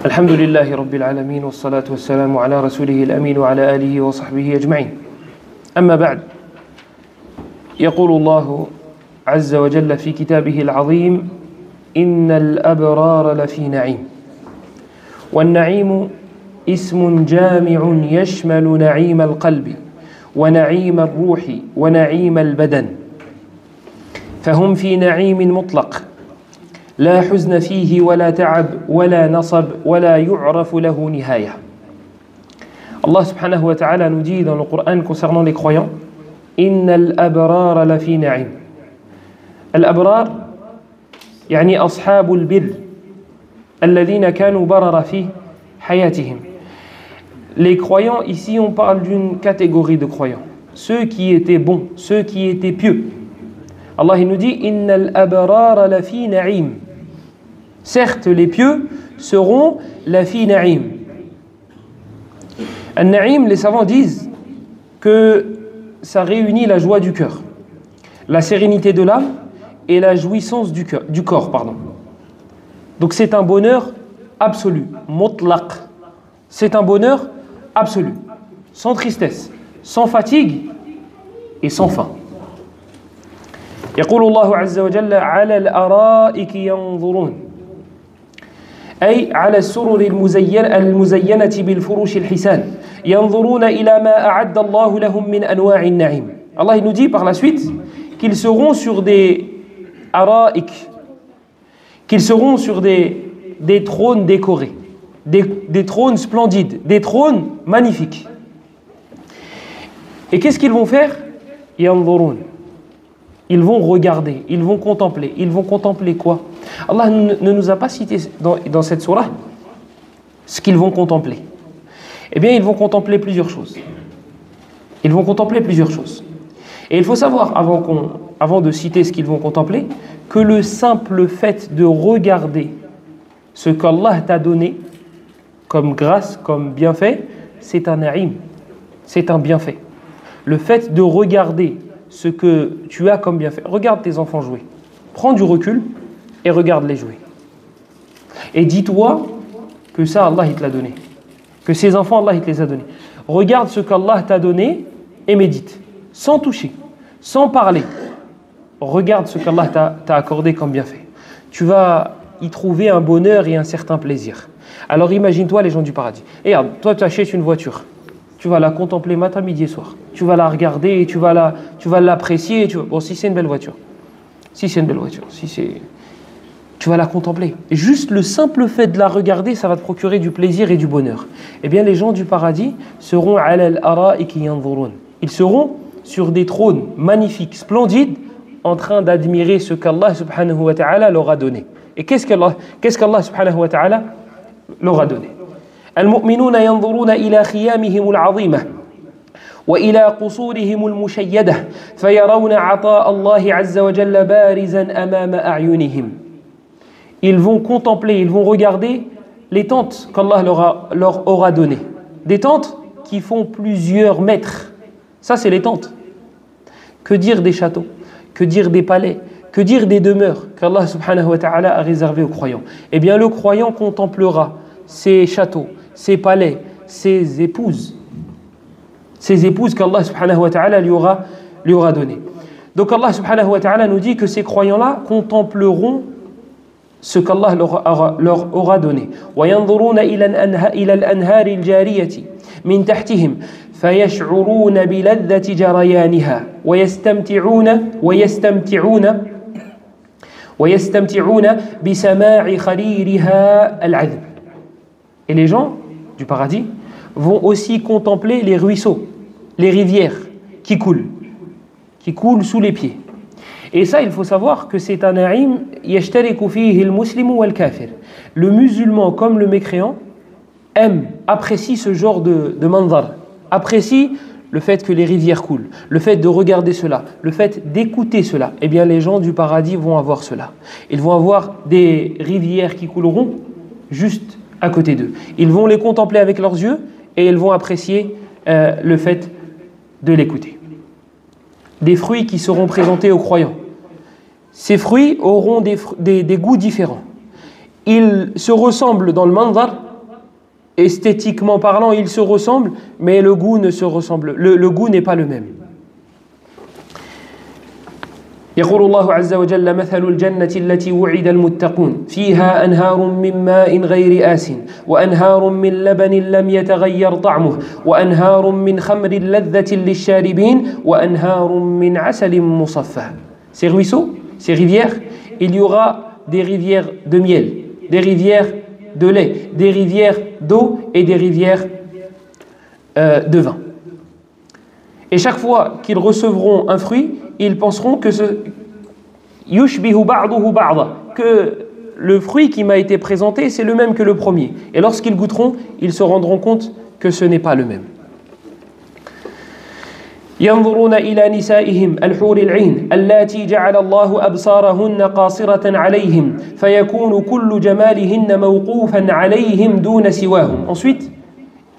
الحمد لله رب العالمين والصلاة والسلام على رسوله الأمين وعلى آله وصحبه أجمعين. أما بعد، يقول الله عز وجل في كتابه العظيم: إن الأبرار لفي نعيم. والنعيم اسم جامع يشمل نعيم القلب ونعيم الروح ونعيم البدن، فهم في نعيم مطلق لا حزن فيه ولا تعب ولا نصب ولا يعرف له نهاية. Allah subhanahu wa ta'ala nous dit dans le Coran concernant les croyants: Inna al-abrar la fi na'im. Al-abrar يعني أصحاب البر الذين كانوا برر في حياتهم. Les croyants, ici on parle d'une catégorie de croyants, ceux qui étaient bons, ceux qui étaient pieux. Allah il nous dit: Inna al-abrar la fi na'im. Certes, les pieux seront la fi na'im. Al-na'im, les savants disent que ça réunit la joie du cœur, la sérénité de l'âme et la jouissance du corps. Donc c'est un bonheur absolu, mutlaq. C'est un bonheur absolu, sans tristesse, sans fatigue et sans fin. يقول الله عز وجل: على الأرائك ينظرون، أي على السرر المزينة بالفروش الحسان، ينظرون إلى ما أعد الله لهم من أنواع النعيم. Allah il nous dit par la suite qu'ils seront sur des araik, qu'ils seront sur des trônes décorés, des trônes splendides, des trônes magnifiques. Et qu'est-ce qu'ils vont faire? Yanzurun. Ils vont regarder, ils vont contempler. Ils vont contempler quoi? Allah ne nous a pas cité dans cette sourate ce qu'ils vont contempler. Eh bien, ils vont contempler plusieurs choses. Ils vont contempler plusieurs choses. Et il faut savoir, avant de citer ce qu'ils vont contempler, que le simple fait de regarder ce qu'Allah t'a donné comme grâce, comme bienfait, c'est un na'im, c'est un bienfait. Le fait de regarder ce que tu as comme bienfait. Regarde tes enfants jouer. Prends du recul et regarde-les jouer. Et dis-toi que ça, Allah, il te l'a donné. Que ces enfants, Allah, il te les a donnés. Regarde ce qu'Allah t'a donné et médite. Sans toucher, sans parler. Regarde ce qu'Allah t'a accordé comme bienfait. Tu vas y trouver un bonheur et un certain plaisir. Alors imagine-toi les gens du paradis. Et regarde, toi tu achètes une voiture. Tu vas la contempler matin, midi et soir. Tu vas la regarder et tu vas l'apprécier. Bon, si c'est une belle voiture. Tu vas la contempler. Et juste le simple fait de la regarder, ça va te procurer du plaisir et du bonheur. Eh bien, les gens du paradis seront ala al-ara'iki yanzurun. Ils seront sur des trônes magnifiques, splendides, en train d'admirer ce qu'Allah subhanahu wa ta'ala leur a donné. Et qu'est-ce qu'Allah subhanahu wa ta'ala leur a donné? المؤمنون ينظرون إلى خيامهم العظيمة وإلى قصورهم المشيدة فيرون عطاء الله عز وجل بارزا أمام أعينهم. Ils vont contempler, ils vont regarder les tentes qu'Allah leur aura données. Des tentes qui font plusieurs mètres. Ça, c'est les tentes. Que dire des châteaux? Que dire des palais? Que dire des demeures qu'Allah subhanahu wa ta'ala a réservées aux croyants? Eh bien, le croyant contemplera ces châteaux, ses palais, ses épouses qu'Allah subhanahu wa ta'ala lui aura donné. Donc Allah subhanahu wa ta'ala nous dit que ces croyants-là contempleront ce qu'Allah leur aura donné. وَيَنْظُرُونَ إِلَى الْأَنْهَارِ الْجَارِيَةِ مِنْ تَحْتِهِمْ فَيَشْعُرُونَ بِلَذَّةِ جَرَيَانِهَا وَيَسْتَمْتِعُونَ بِسَمَاعِ خَرِيرِهَا الْعَذْبِ. Et les gens du paradis vont aussi contempler les ruisseaux, les rivières qui coulent sous les pieds. Et ça, il faut savoir que c'est un na'im yashtariku fihi al-muslimu wal-kafir. Le musulman comme le mécréant apprécie ce genre de manzar, apprécie le fait que les rivières coulent, le fait de regarder cela, le fait d'écouter cela. Eh bien, les gens du paradis vont avoir cela. Ils vont avoir des rivières qui couleront juste à côté d'eux. Ils vont les contempler avec leurs yeux et ils vont apprécier le fait de l'écouter. Des fruits qui seront présentés aux croyants. Ces fruits auront des goûts différents. Ils se ressemblent dans le manzar, esthétiquement parlant, ils se ressemblent, mais le goût le goût n'est pas le même. يقول الله عز وجل مثل الجنة التي وعد المتقون فيها أنهار من ماء غير آسن وأنهار من لبن لم يتغير طعمه وأنهار من خمر لذة للشاربين وأنهار من عسل مصفى. Ces ruisseaux, ces rivières, il y aura des rivières de miel, des rivières de lait, des rivières d'eau et des rivières de vin. Et chaque fois qu'ils recevront un fruit, ils penseront que que le fruit qui m'a été présenté, c'est le même que le premier. Et lorsqu'ils goûteront, ils se rendront compte que ce n'est pas le même. ينظرون إلى نسائهم الحور العين اللاتي جعل الله أبصارهن قاصرة عليهم فيكون كل جمالهن موقوفا عليهم دون سواهم. Ensuite,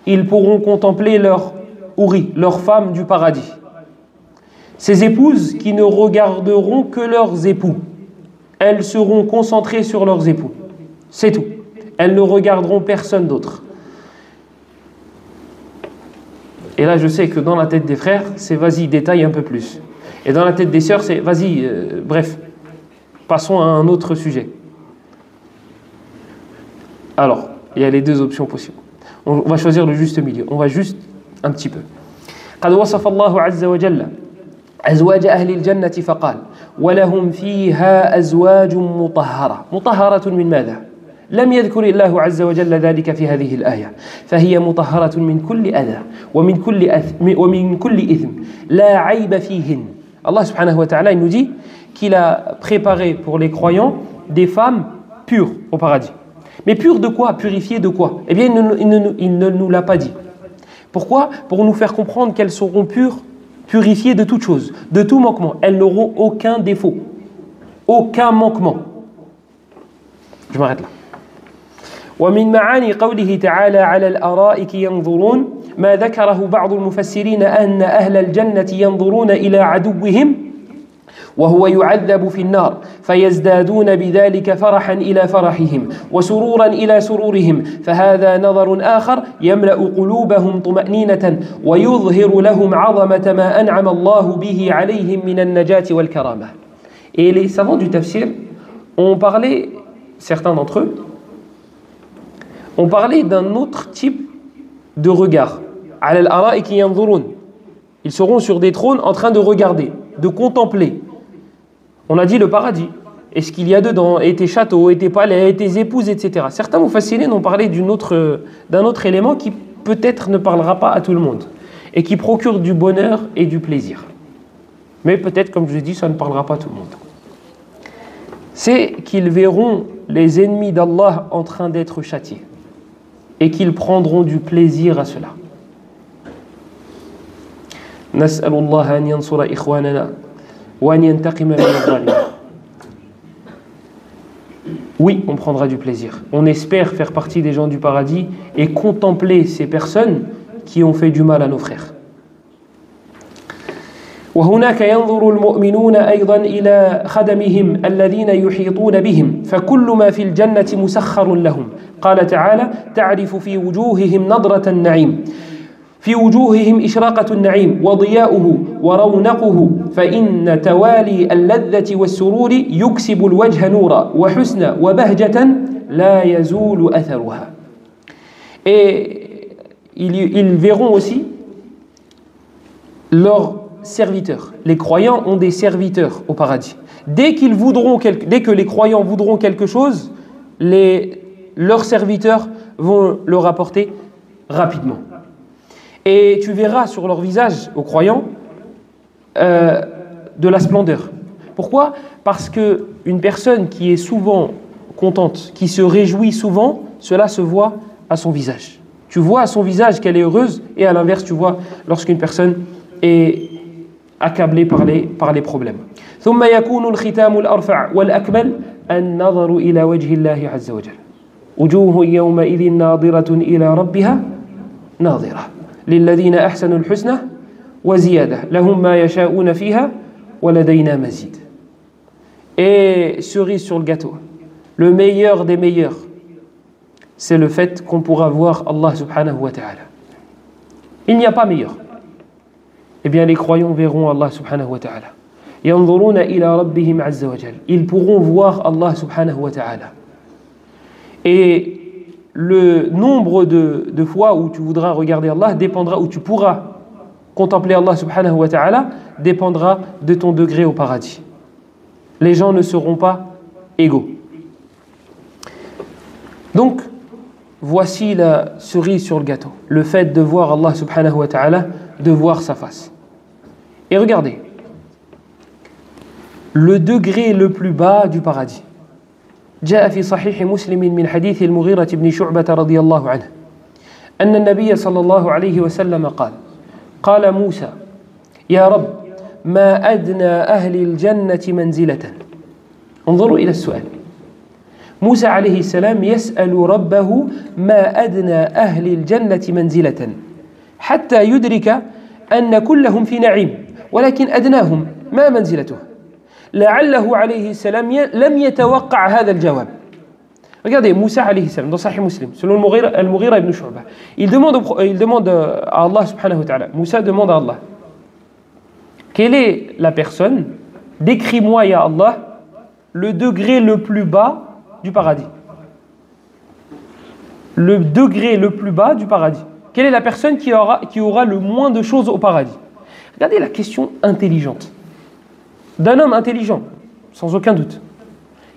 ils pourront contempler leur houri, leurs femmes du paradis. Ces épouses qui ne regarderont que leurs époux. Elles seront concentrées sur leurs époux. C'est tout. Elles ne regarderont personne d'autre. Et là, je sais que dans la tête des frères, c'est vas-y, détaille un peu plus. Et dans la tête des sœurs, c'est vas-y, bref. Passons à un autre sujet. Alors, il y a les deux options possibles. On va choisir le juste milieu. On va juste un petit peu. قد وصف الله عز وجل أزواج أهل الجنة فقال ولهم فيها أزواج مطهرة من ماذا؟ لم يذكر الله عز وجل ذلك في هذه الآية فهي مطهرة من كل أذى ومن كل إثم لا عيب فيهن. Allah subhanahu wa ta'ala, il nous dit qu'il a préparé pour les croyants des femmes pures au paradis. Mais pures de quoi? Purifiées de quoi? Eh bien, il ne nous l'a pas dit. Pourquoi? Pour nous faire comprendre qu'elles seront pures, purifiées de toute chose, de tout manquement. Elles n'auront aucun défaut, aucun manquement. Je m'arrête là. ومن معاني قوله تعالى على الأرائك ينظرون ما ذكره بعض المفسرين أن أهل الجنة ينظرون إلى عدوهم وهو يعذب في النار فيزدادون بذلك فرحا إلى فرحهم وسرورا إلى سرورهم فهذا نظر آخر يملأ قلوبهم طمأنينة ويظهر لهم عظمة ما أنعم الله به عليهم من النجاة والكرامة. Et les savants du tafsir ont parlé, certains d'entre eux, ont parlé d'un autre type de regard. على الأرائك ينظرون. Ils seront sur des trônes en train de regarder, de contempler. On a dit le paradis, et ce qu'il y a dedans, et tes châteaux, et tes palais, et tes épouses, etc. Certains mufassirin ont parlé d'un autre élément qui peut-être ne parlera pas à tout le monde, et qui procure du bonheur et du plaisir. Mais peut-être, comme je l'ai dit, ça ne parlera pas à tout le monde. C'est qu'ils verront les ennemis d'Allah en train d'être châtiés, et qu'ils prendront du plaisir à cela. نسأل الله أن ينصر إخواننا وأن ينتقم من الظالمين. Oui, on prendra du plaisir. On espère faire partie des gens du paradis et contempler ces personnes qui ont fait du mal à nos frères. وهناك ينظر المؤمنون أيضا إلى خدمهم الذين يحيطون بهم فكل ما في الجنة مسخر لهم. قال تعالى تعرف في وجوههم نضرة النعيم في وجوههم إشراقة النعيم وضياؤه ورونقه فإن توالي اللذة والسرور يكسب الوجه نورا وحسنا وبهجة لا يزول أثرها. Et ils verront aussi leurs serviteurs. Les croyants ont des serviteurs au paradis. Dès que les croyants voudront quelque chose, leurs serviteurs vont le rapporter rapidement. Et tu verras sur leur visage, aux croyants, de la splendeur. Pourquoi? Parce qu'une personne qui est souvent contente, qui se réjouit souvent, cela se voit à son visage. Tu vois à son visage qu'elle est heureuse, et à l'inverse, tu vois lorsqu'une personne est accablée par les problèmes. ثم يكون الختام الأرفع والأكمل النظر إلى وجه الله عز وجل. وجوه يومئذ ناظرة إلى ربها ناظرة. للذين أحسنوا الحسنى وزيادة لهم ما يشاءون فيها ولدينا مزيد. Et cerise sur le gâteau, le meilleur des meilleurs c'est le fait qu'on pourra voir Allah subhanahu wa ta'ala. Il n'y a pas meilleur. Eh bien, les croyants verront Allah subhanahu wa ta'ala. ينظرون إلى ربهم عز وجل. Ils pourront voir Allah subhanahu wa ta'ala. Et le nombre de fois où tu voudras regarder Allah dépendra, où tu pourras contempler Allah subhanahu wa ta'ala, dépendra de ton degré au paradis. Les gens ne seront pas égaux. Donc, voici la cerise sur le gâteau. Le fait de voir Allah subhanahu wa ta'ala, de voir sa face. Et regardez, le degré le plus bas du paradis. جاء في صحيح مسلم من حديث المغيرة بن شعبة رضي الله عنه أن النبي صلى الله عليه وسلم قال موسى يا رب ما أدنى أهل الجنة منزلة. انظروا إلى السؤال. موسى عليه السلام يسأل ربه ما أدنى أهل الجنة منزلة حتى يدرك أن كلهم في نعيم ولكن أدناهم ما منزلته. لعله عليه السلام لم يتوقع هذا الجواب. Regardez, Moussa alayhi salam, dans Sahih Muslim, selon Al-Mughira ibn Shu'bah, il demande à Allah subhanahu wa ta'ala, Moussa demande à Allah, quelle est la personne, décris-moi ya Allah, le degré le plus bas du paradis. Le degré le plus bas du paradis. Quelle est la personne qui aura le moins de choses au paradis? Regardez la question intelligente. D'un homme intelligent, sans aucun doute.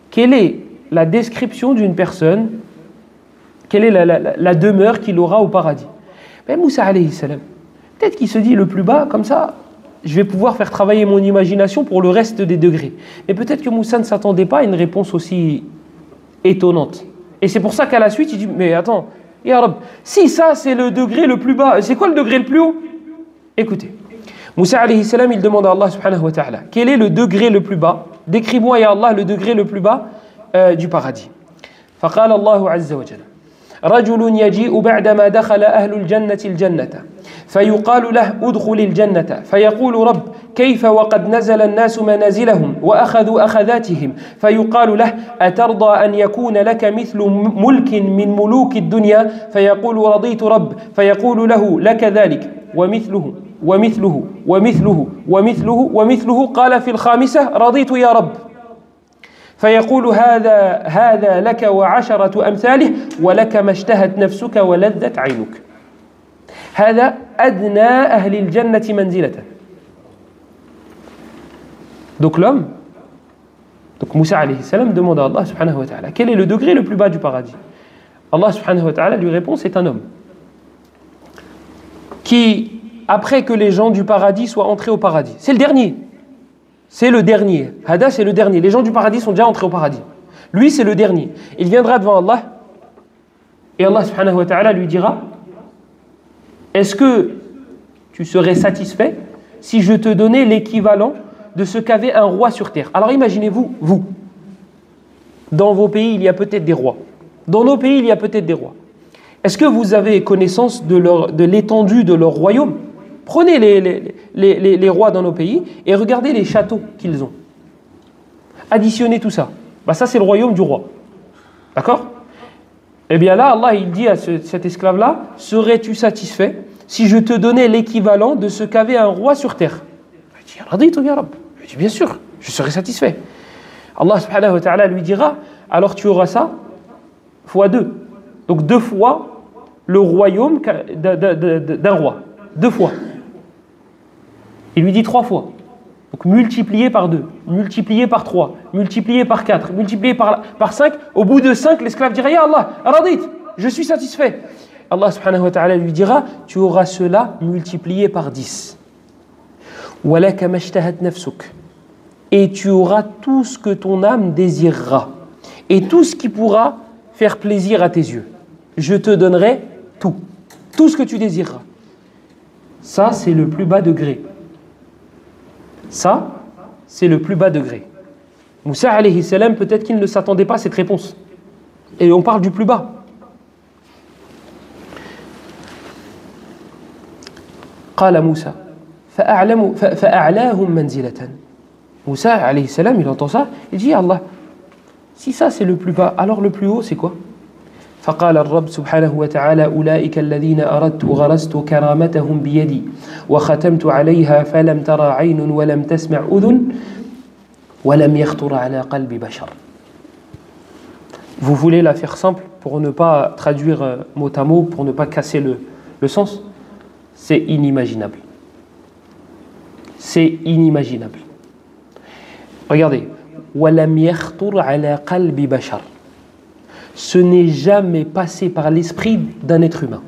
Quelle est la description d'une personne, quelle est la demeure qu'il aura au paradis? Ben Moussa alayhi salam, peut-être qu'il se dit le plus bas, comme ça, je vais pouvoir faire travailler mon imagination pour le reste des degrés. Mais peut-être que Moussa ne s'attendait pas à une réponse aussi étonnante. Et c'est pour ça qu'à la suite, il dit, mais attends, ya Rab, si ça c'est le degré le plus bas, c'est quoi le degré le plus haut? Écoutez. Moussa alayhi salam, il demande à Allah subhanahu wa ta'ala, quel est le degré le plus bas? Décris-moi, ya Allah, le degré le plus bas du paradis. فقال الله عز وجل رجل يجيء بعدما دخل أهل الجنة الجنة فيقال له ادخل الجنة فيقول رب كيف وقد نزل الناس منازلهم وأخذوا أخذاتهم فيقال له أترضى أن يكون لك مثل ملك من ملوك الدنيا فيقول رضيت رب فيقول له لك ذلك ومثله ومثله ومثله ومثله ومثله قال في الخامسة رضيت يا رب فيقول هذا لك وعشرة أمثاله ولك ما اشتهت نفسك ولذت عينك هذا أدنى أهل الجنة منزلة. Donc l'homme, donc Moussa alayhi salam demande à Allah subhanahu wa ta'ala quel est le degré le plus bas du paradis. Allah subhanahu wa ta'ala lui répond, c'est un homme qui, après que les gens du paradis soient entrés au paradis, c'est le dernier. C'est le dernier. Hada, c'est le dernier. Les gens du paradis sont déjà entrés au paradis. Lui, c'est le dernier. Il viendra devant Allah et Allah subhanahu wa ta'ala lui dira, est-ce que tu serais satisfait si je te donnais l'équivalent de ce qu'avait un roi sur terre? Alors imaginez-vous, vous, dans vos pays, il y a peut-être des rois. Dans nos pays, il y a peut-être des rois. Est-ce que vous avez connaissance de l'étendue de leur royaume? Prenez les rois dans nos pays et regardez les châteaux qu'ils ont. Additionnez tout ça. Bah ça, c'est le royaume du roi. D'accord? Eh bien là, Allah, il dit à cet esclave-là, serais-tu satisfait si je te donnais l'équivalent de ce qu'avait un roi sur terre? Il dit, Raditu ya Rabb. Il dit, bien sûr, je serai satisfait. Allah subhanahu wa ta'ala lui dira, alors tu auras ça fois 2. Donc 2 fois le royaume d'un roi. 2 fois. Il lui dit 3 fois. Donc multiplié par 2, multiplié par 3, multiplié par 4, multiplié par 5. Au bout de 5, l'esclave dira, Ya Allah, radit, je suis satisfait. Allah subhanahu wa ta'ala lui dira, tu auras cela multiplié par 10. Walaka mashtahat nafsuk. Et tu auras tout ce que ton âme désirera. Et tout ce qui pourra faire plaisir à tes yeux. Je te donnerai tout. Tout ce que tu désireras. Ça, c'est le plus bas degré. Ça, c'est le plus bas degré. Moussa alayhi salam, peut-être qu'il ne s'attendait pas à cette réponse. Et on parle du plus bas. قال موسى فأعلاهم منزلة. Moussa alayhi salam, il entend ça, il dit Allah, si ça c'est le plus bas, alors le plus haut c'est quoi? فقال الرب سبحانه وتعالى أولئك الذين أردت غرست كرامتهم بيدي وختمت عليها فلم ترى عين ولم تسمع أذن ولم يخطر على قلب بشر. Vous voulez la faire simple pour ne pas traduire mot à mot, pour ne pas casser le sens? C'est inimaginable. C'est inimaginable. Regardez. وَلَمْ يَخْطُرْ عَلَى قَلْبِ بَشَرٍ. Ce n'est jamais passé par l'esprit d'un être humain.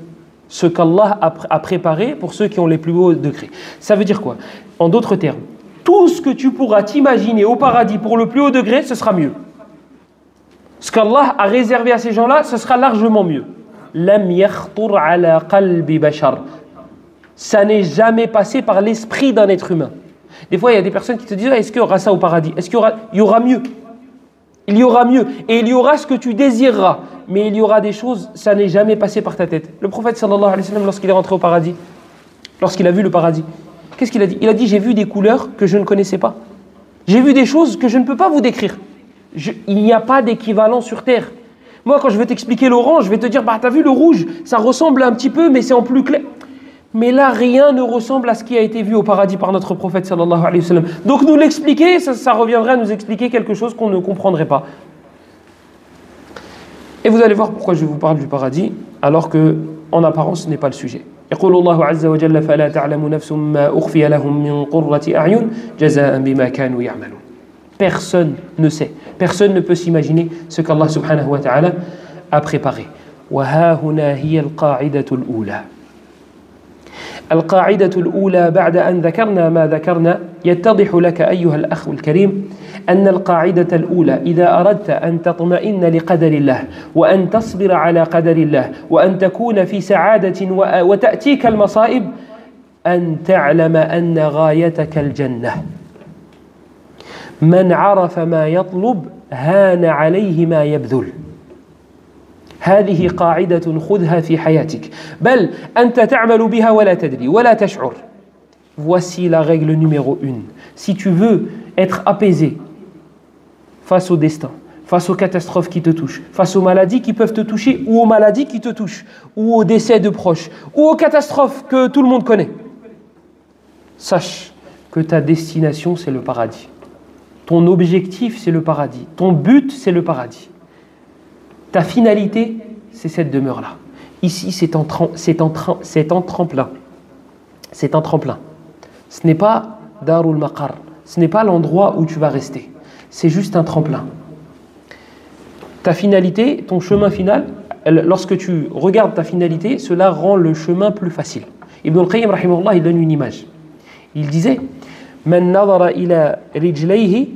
Ce qu'Allah a préparé pour ceux qui ont les plus hauts degrés. Ça veut dire quoi? En d'autres termes, tout ce que tu pourras t'imaginer au paradis pour le plus haut degré, ce sera mieux. Ce qu'Allah a réservé à ces gens-là, ce sera largement mieux. لَمْ يَخْطُرْ عَلَى قَلْبِ بَشَرٍ. Ça n'est jamais passé par l'esprit d'un être humain. Des fois, il y a des personnes qui te disent, est-ce qu'il y aura ça au paradis? Est-ce qu'il y aura mieux? Il y aura mieux. Et il y aura ce que tu désireras. Mais il y aura des choses, ça n'est jamais passé par ta tête. Le prophète sallallahu alayhi wa sallam, lorsqu'il est rentré au paradis, lorsqu'il a vu le paradis, qu'est-ce qu'il a dit? Il a dit, j'ai vu des couleurs que je ne connaissais pas. J'ai vu des choses que je ne peux pas vous décrire. Il n'y a pas d'équivalent sur terre. Moi, quand je vais t'expliquer l'orange, je vais te dire, bah, t'as vu le rouge? Ça ressemble un petit peu, mais c'est en plus clair. Mais là, rien ne ressemble à ce qui a été vu au paradis par notre prophète sallallahu alayhi wa sallam. Donc nous l'expliquer, ça reviendrait à nous expliquer quelque chose qu'on ne comprendrait pas. Et vous allez voir pourquoi je vous parle du paradis, alors que, en apparence, ce n'est pas le sujet. يقول الله عز وجل فلا تعلم نفس ما أخفي لهم من قرة أعين جزاء بما كانوا يعملون. Personne ne sait, personne ne peut s'imaginer ce qu'Allah subhanahu wa ta'ala a préparé. وها هنا هي القاعدة الأولى. القاعدة الأولى بعد أن ذكرنا ما ذكرنا يتضح لك أيها الأخ الكريم أن القاعدة الأولى إذا أردت أن تطمئن لقدر الله وأن تصبر على قدر الله وأن تكون في سعادة وتأتيك المصائب أن تعلم أن غايتك الجنة. من عرف ما يطلب هان عليه ما يبذل. هذه قاعدة خذها في حياتك بل أنت تعمل بها ولا تدري ولا تشعر. Voici la règle numéro 1. Si tu veux être apaisé face au destin, face aux catastrophes qui te touchent, face aux maladies qui peuvent te toucher ou aux maladies qui te touchent, ou aux décès de proches, ou aux catastrophes que tout le monde connaît, sache que ta destination c'est le paradis. Ton objectif c'est le paradis. Ton but c'est le paradis. Ta finalité, c'est cette demeure-là. Ici, c'est un tremplin. C'est un tremplin. Ce n'est pas Darul Maqar. Ce n'est pas l'endroit où tu vas rester. C'est juste un tremplin. Ta finalité, ton chemin final, lorsque tu regardes ta finalité, cela rend le chemin plus facile. Ibn al-Qayyim, rahimahullah, il donne une image. Il disait Man nadara ila rijlayhi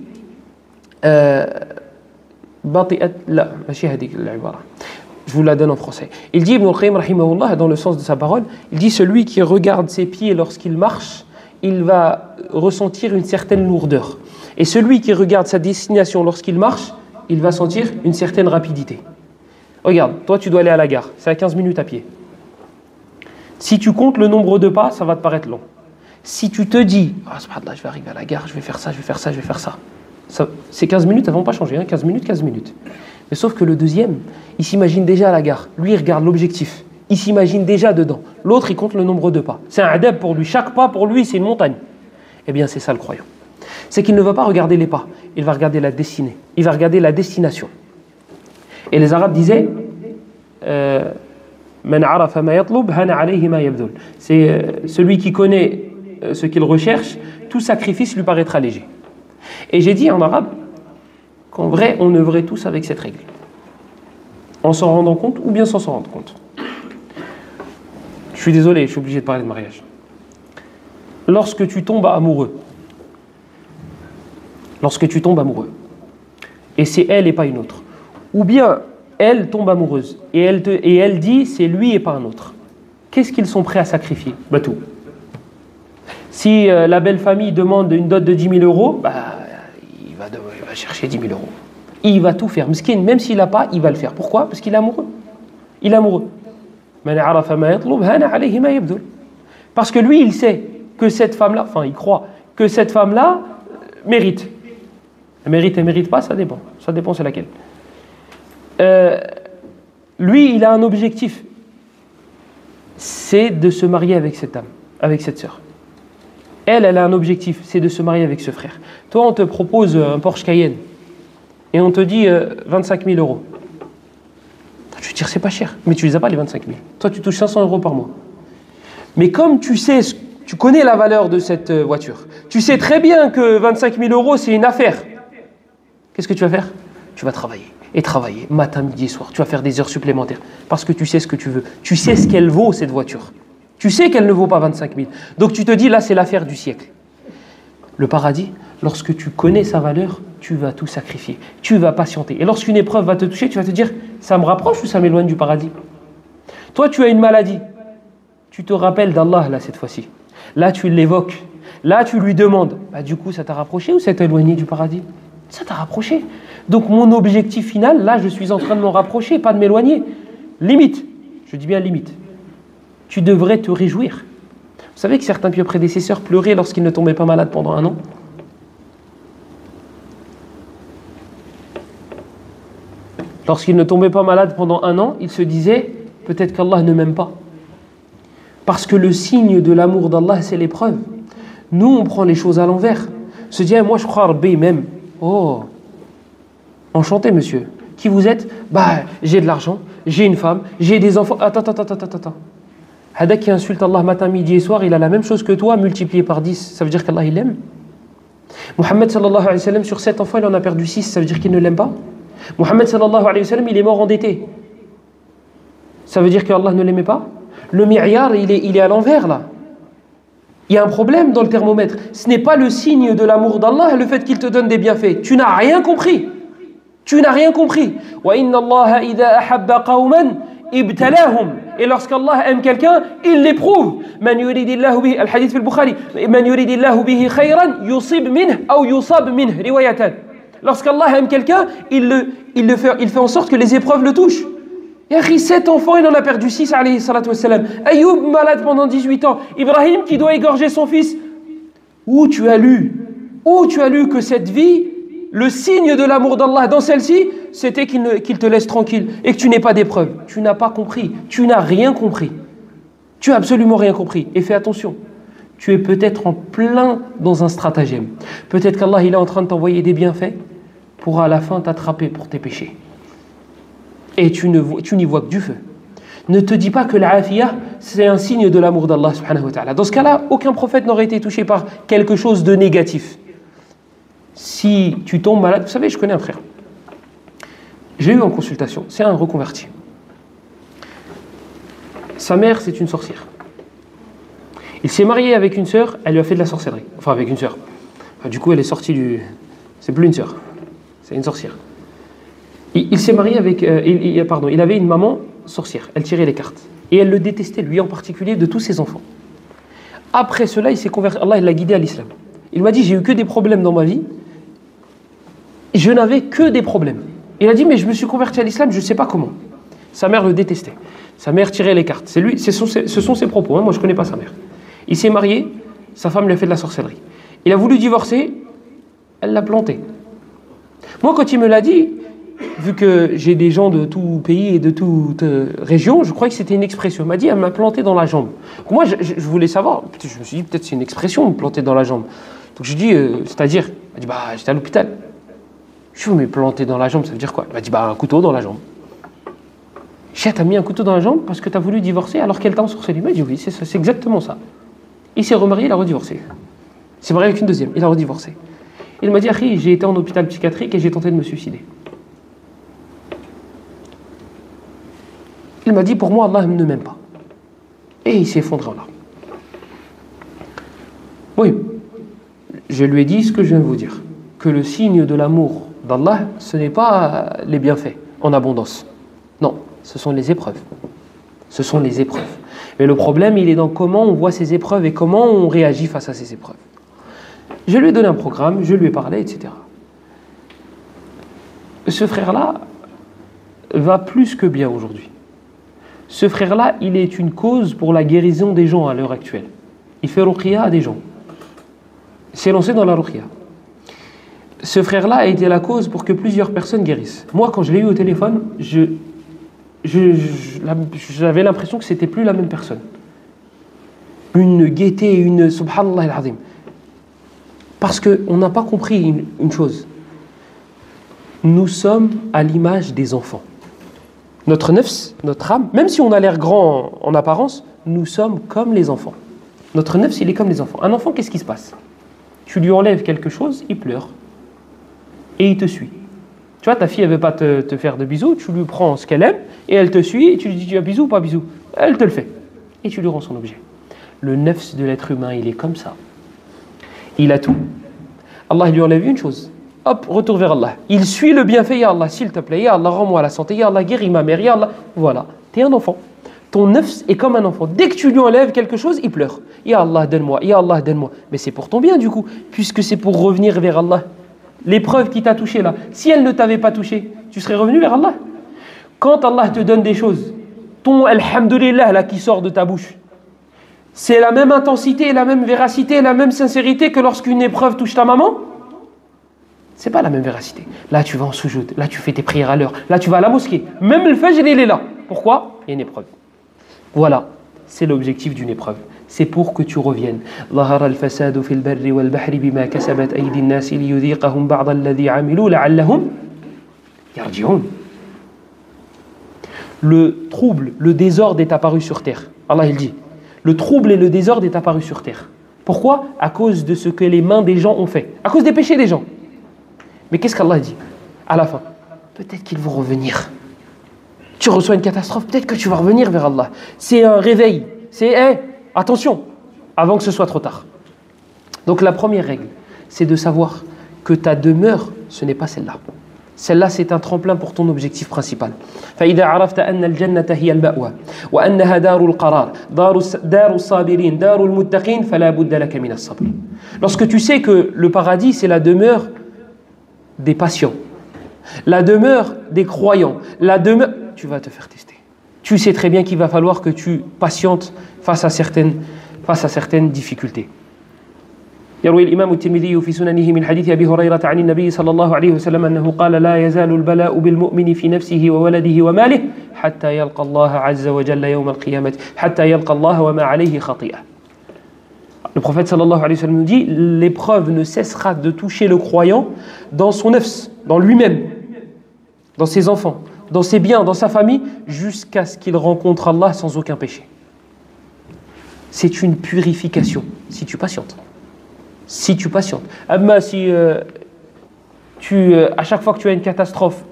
je vous la donne en français. Il dit, Ibn al-Qayyim rahimahullah, dans le sens de sa parole, il dit celui qui regarde ses pieds lorsqu'il marche, il va ressentir une certaine lourdeur. Et celui qui regarde sa destination lorsqu'il marche, il va sentir une certaine rapidité. Regarde, toi tu dois aller à la gare, c'est à 15 minutes à pied. Si tu comptes le nombre de pas, ça va te paraître long. Si tu te dis, subhanallah, je vais arriver à la gare, je vais faire ça, je vais faire ça, je vais faire ça. Ces 15 minutes, elles ne vont pas changer, 15 minutes. Mais sauf que le deuxième, il s'imagine déjà à la gare. Lui, il regarde l'objectif. Il s'imagine déjà dedans. L'autre, il compte le nombre de pas. C'est un adab pour lui. Chaque pas, pour lui, c'est une montagne. Eh bien, c'est ça le croyant. C'est qu'il ne va pas regarder les pas. Il va regarder la destinée. Il va regarder la destination. Et les Arabes disaient Man arafa ma yatlub, hana alayhi ma yabdul. C'est celui qui connaît ce qu'il recherche, tout sacrifice lui paraîtra léger. Et j'ai dit en arabe qu'en vrai, on œuvrait tous avec cette règle. En s'en rendant compte ou bien sans s'en rendre compte. Je suis désolé, je suis obligé de parler de mariage. Lorsque tu tombes amoureux, et c'est elle et pas une autre, ou bien elle tombe amoureuse, et elle dit c'est lui et pas un autre, qu'est-ce qu'ils sont prêts à sacrifier? Bah tout. Si la belle famille demande une dot de 10 000 euros, il va chercher 10 000 euros. Il va tout faire. Miskin, même s'il n'a pas, il va le faire. Pourquoi? Parce qu'il est amoureux. Il est amoureux. Parce que lui, il sait que cette femme-là, enfin, il croit que cette femme-là mérite. Elle mérite pas, ça dépend. Ça dépend c'est laquelle. Lui, il a un objectif. C'est de se marier avec cette dame, avec cette sœur. Elle a un objectif, c'est de se marier avec ce frère. Toi, on te propose un Porsche Cayenne et on te dit 25 000 euros. Tu vas dire, c'est pas cher, mais tu les as pas les 25 000. Toi, tu touches 500 euros par mois. Mais comme tu sais, tu connais la valeur de cette voiture, tu sais très bien que 25 000 euros, c'est une affaire. Qu'est-ce que tu vas faire? Tu vas travailler, et travailler, matin, midi et soir. Tu vas faire des heures supplémentaires, parce que tu sais ce que tu veux. Tu sais ce qu'elle vaut, cette voiture. Tu sais qu'elle ne vaut pas 25 000. Donc tu te dis, là, c'est l'affaire du siècle. Le paradis, lorsque tu connais sa valeur, tu vas tout sacrifier. Tu vas patienter. Et lorsqu'une épreuve va te toucher, tu vas te dire, ça me rapproche ou ça m'éloigne du paradis? Toi, tu as une maladie. Tu te rappelles d'Allah, là, cette fois-ci. Là, tu l'évoques. Là, tu lui demandes. Bah, du coup, ça t'a rapproché ou ça t'a éloigné du paradis? Ça t'a rapproché. Donc, mon objectif final, là, je suis en train de m'en rapprocher, pas de m'éloigner. Limite. Je dis bien limite. Tu devrais te réjouir. Vous savez que certains pieux prédécesseurs pleuraient lorsqu'ils ne tombaient pas malades pendant un an? Lorsqu'ils ne tombaient pas malades pendant un an, ils se disaient, peut-être qu'Allah ne m'aime pas. Parce que le signe de l'amour d'Allah, c'est l'épreuve. Nous, on prend les choses à l'envers. Se dit, moi je crois à Rabbi même. Oh, enchanté monsieur. Qui vous êtes? Bah, j'ai de l'argent, j'ai une femme, j'ai des enfants. Attends. Hada qui insulte Allah matin, midi et soir, il a la même chose que toi, multiplié par 10. Ça veut dire qu'Allah, il l'aime. Muhammad sallallahu alayhi wa sallam, sur 7 enfants, il en a perdu 6. Ça veut dire qu'il ne l'aime pas. Muhammad sallallahu alayhi wa sallam, il est mort endetté. Ça veut dire qu'Allah ne l'aimait pas. Le mi'yar, il est à l'envers là. Il y a un problème dans le thermomètre. Ce n'est pas le signe de l'amour d'Allah, le fait qu'il te donne des bienfaits. Tu n'as rien compris. Tu n'as rien compris. Wa inna Allah idha ahabba qawman ibtalahum. Et lorsqu'Allah aime quelqu'un, il l'éprouve. Man yuridillahu bihi, al-hadith fil Bukhari, man yuridillahu bihi khayran yusib minh ou yusab minh, riwayatan. Lorsqu'Allah aime quelqu'un, il fait en sorte que les épreuves le touchent. Il y a 7 enfants, il en a perdu 6, alayhi salatu wassalam. Ayoub, malade pendant 18 ans. Ibrahim qui doit égorger son fils. Où tu as lu que cette vie, le signe de l'amour d'Allah dans celle-ci, c'était qu'il te laisse tranquille et que tu n'aies pas d'épreuve. Tu n'as pas compris. Tu n'as rien compris. Tu n'as absolument rien compris. Et fais attention. Tu es peut-être en plein dans un stratagème. Peut-être qu'Allah, il est en train de t'envoyer des bienfaits pour à la fin t'attraper pour tes péchés. Et tu n'y vois que du feu. Ne te dis pas que l'afiyah, c'est un signe de l'amour d'Allah subhanahu wa ta'ala. Dans ce cas-là, aucun prophète n'aurait été touché par quelque chose de négatif. Si tu tombes malade, vous savez, je connais un frère. J'ai eu en consultation, c'est un reconverti. Sa mère, c'est une sorcière. Il s'est marié avec une sœur, elle lui a fait de la sorcellerie. Enfin, avec une sœur. Enfin, du coup, elle est sortie du... C'est plus une sœur, c'est une sorcière. Il s'est marié avec... il avait une maman sorcière, elle tirait les cartes. Et elle le détestait, lui en particulier, de tous ses enfants. Après cela, il s'est converti. Allah, il l'a guidé à l'islam. Il m'a dit, j'ai eu que des problèmes dans ma vie. Je n'avais que des problèmes. Il a dit, mais je me suis converti à l'islam, je ne sais pas comment. Sa mère le détestait. Sa mère tirait les cartes. Ce sont ses propos, hein, moi je ne connais pas sa mère. Il s'est marié, sa femme lui a fait de la sorcellerie. Il a voulu divorcer, elle l'a planté. Moi, quand il me l'a dit, vu que j'ai des gens de tout pays et de toute région, je croyais que c'était une expression. Il m'a dit, elle m'a planté dans la jambe. Donc moi, je voulais savoir. Je me suis dit, peut-être c'est une expression, me planter dans la jambe. Donc je dis, c'est-à-dire, elle dit, bah, j'étais à l'hôpital. Je dis, mais planter dans la jambe, ça veut dire quoi? Elle m'a dit, bah, un couteau dans la jambe. Je dis, t'as mis un couteau dans la jambe parce que t'as voulu divorcer alors qu'elle t'a ensorcelé. Il m'a dit, oui, c'est exactement ça. Il s'est remarié, il a redivorcé. Il s'est marié avec une deuxième, il a redivorcé. Il m'a dit, Akhi, j'ai été en hôpital psychiatrique et j'ai tenté de me suicider. Il m'a dit, pour moi, Allah ne m'aime pas. Et il s'est effondré en larmes. Oui, je lui ai dit ce que je viens de vous dire. Que le signe de l'amour d'Allah, ce n'est pas les bienfaits en abondance. Non, ce sont les épreuves. Ce sont les épreuves. Mais le problème, il est dans comment on voit ces épreuves et comment on réagit face à ces épreuves. Je lui ai donné un programme, je lui ai parlé, etc. Ce frère-là va plus que bien aujourd'hui. Ce frère-là, il est une cause pour la guérison des gens à l'heure actuelle. Il fait ruqya à des gens. Il s'est lancé dans la ruqya. Ce frère-là a été la cause pour que plusieurs personnes guérissent. Moi, quand je l'ai eu au téléphone, je j'avais l'impression que c'était plus la même personne. Une gaieté, une subhanallah al-azim. Parce qu'on n'a pas compris une chose. Nous sommes à l'image des enfants. Notre nefs, notre âme, même si on a l'air grand en apparence, nous sommes comme les enfants. Notre nefs, il est comme les enfants. Un enfant, qu'est-ce qui se passe? Tu lui enlèves quelque chose, il pleure. Et il te suit. Tu vois, ta fille, elle ne veut pas te faire de bisous, tu lui prends ce qu'elle aime, et elle te suit, et tu lui dis, tu as bisou ou pas bisou? Elle te le fait. Et tu lui rends son objet. Le nefs de l'être humain, il est comme ça. Il a tout. Allah lui enlève une chose. Hop, retour vers Allah. Il suit le bienfait, ya Allah, s'il te plaît, ya Allah, rends-moi la santé, ya Allah, guéris ma mère, ya Allah. Voilà, tu es un enfant. Ton nefs est comme un enfant. Dès que tu lui enlèves quelque chose, il pleure. Ya Allah, donne-moi, ya Allah, donne-moi. Mais c'est pour ton bien du coup, puisque c'est pour revenir vers Allah. L'épreuve qui t'a touché là, si elle ne t'avait pas touché, tu serais revenu vers Allah. Quand Allah te donne des choses, ton alhamdulillah là qui sort de ta bouche, c'est la même intensité, la même véracité, la même sincérité que lorsqu'une épreuve touche ta maman? C'est pas la même véracité. Là, tu vas en soujoud, là, tu fais tes prières à l'heure, là, tu vas à la mosquée. Même le fajr, il est là. Pourquoi? Il y a une épreuve. Voilà, c'est l'objectif d'une épreuve. C'est pour que tu reviennes. ظهر الفساد في البر والبحر بما كسبت أيدي الناس ليذيقهم بعض الذي عملوا لعلهم يرجعون. Le trouble, le désordre est apparu sur terre. Allah il dit, le trouble et le désordre est apparu sur terre. Pourquoi? À cause de ce que les mains des gens ont fait. À cause des péchés des gens. Mais qu'est-ce qu'Allah dit à la fin? Peut-être qu'ils vont revenir. Tu reçois une catastrophe, peut-être que tu vas revenir vers Allah. C'est un réveil. C'est attention, avant que ce soit trop tard. Donc la première règle, c'est de savoir que ta demeure, ce n'est pas celle-là. Celle-là, c'est un tremplin pour ton objectif principal. فإذا عرفت أن الجنة هي المأوى وأنها دار القرار دار الصابرين دار المتقين فلا بد لك من الصبر. Lorsque tu sais que le paradis, c'est la demeure des patients, la demeure des croyants, la demeure, tu vas te faire tester. Tu sais très bien qu'il va falloir que tu patientes face à certaines difficultés. يروي الإمام الترمذي في سننه من حديث أبي هريرة عن النبي صلى الله عليه وسلم أنه قال لا يزال البلاء بالمؤمن في نفسه وولده وماله حتى يلقى الله عز وجل يوم القيامة حتى يلقى الله وما عليه خطيئة. Le prophète sallallahu alayhi wa sallam nous dit, l'épreuve ne cessera de toucher le croyant dans son nefs, dans lui-même, dans ses enfants, dans ses biens, dans sa famille, jusqu'à ce qu'il rencontre Allah sans aucun péché. C'est une purification, si tu patientes. Si tu patientes. Amma si à chaque fois que tu as une catastrophe,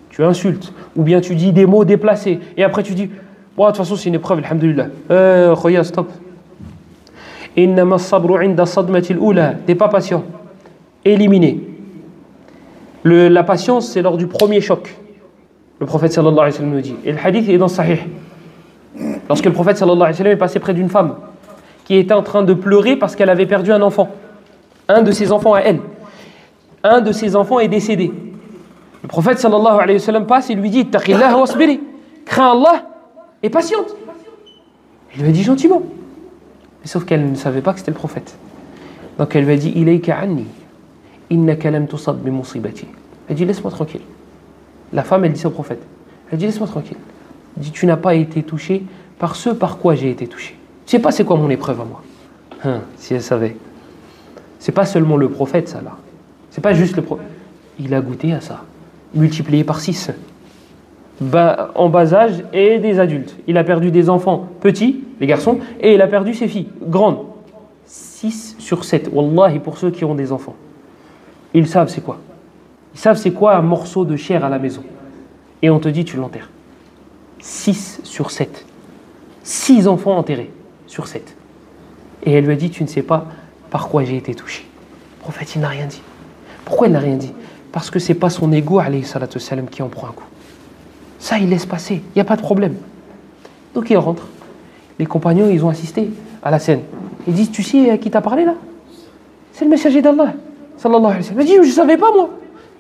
tu insultes, ou bien tu dis des mots déplacés, et après tu dis, bon, de toute façon c'est une épreuve, alhamdulillah. Khoya, stop. Innama as-sabru 'inda as-sadmati al-ula. T'es pas patient. Éliminé. La patience, c'est lors du premier choc. Le prophète sallallahu alayhi wa sallam nous dit. Et le hadith est dans Sahih. Lorsque le prophète sallallahu alayhi wa sallam est passé près d'une femme qui était en train de pleurer parce qu'elle avait perdu un enfant. Un de ses enfants à elle. Un de ses enfants est décédé. Le prophète sallallahu alayhi wa sallam passe et lui dit Ittaqillah wasbiri. Crains Allah et patiente. Il lui a dit gentiment. Mais sauf qu'elle ne savait pas que c'était le prophète. Donc elle lui a dit Ilayka anni. Innaka lam tusab bi musibati. Elle dit laisse-moi tranquille. La femme, elle dit ça au prophète. Elle dit laisse-moi tranquille. Elle dit tu n'as pas été touché par ce par quoi j'ai été touché. Tu sais pas c'est quoi mon épreuve à moi. Si elle savait. C'est pas seulement le prophète ça là. C'est pas juste le prophète. Il a goûté à ça. Multiplié par 6. En bas âge et des adultes. Il a perdu des enfants petits, les garçons, et il a perdu ses filles grandes. 6 sur 7. Wallahi, pour ceux qui ont des enfants. Ils savent c'est quoi. Ils savent c'est quoi un morceau de chair à la maison. Et on te dit tu l'enterres. 6 sur 7. 6 enfants enterrés sur 7. Et elle lui a dit tu ne sais pas par quoi j'ai été touché. Le prophète il n'a rien dit. Pourquoi il n'a rien dit? Parce que c'est pas son ego alayhi salatu wassalam qui en prend un coup. Ça il laisse passer, il n'y a pas de problème. Donc il rentre. Les compagnons ils ont assisté à la scène. Ils disent tu sais à qui t'as parlé là? C'est le messager d'Allah sallallahu alayhi wa sallam. Elle dit je ne savais pas moi.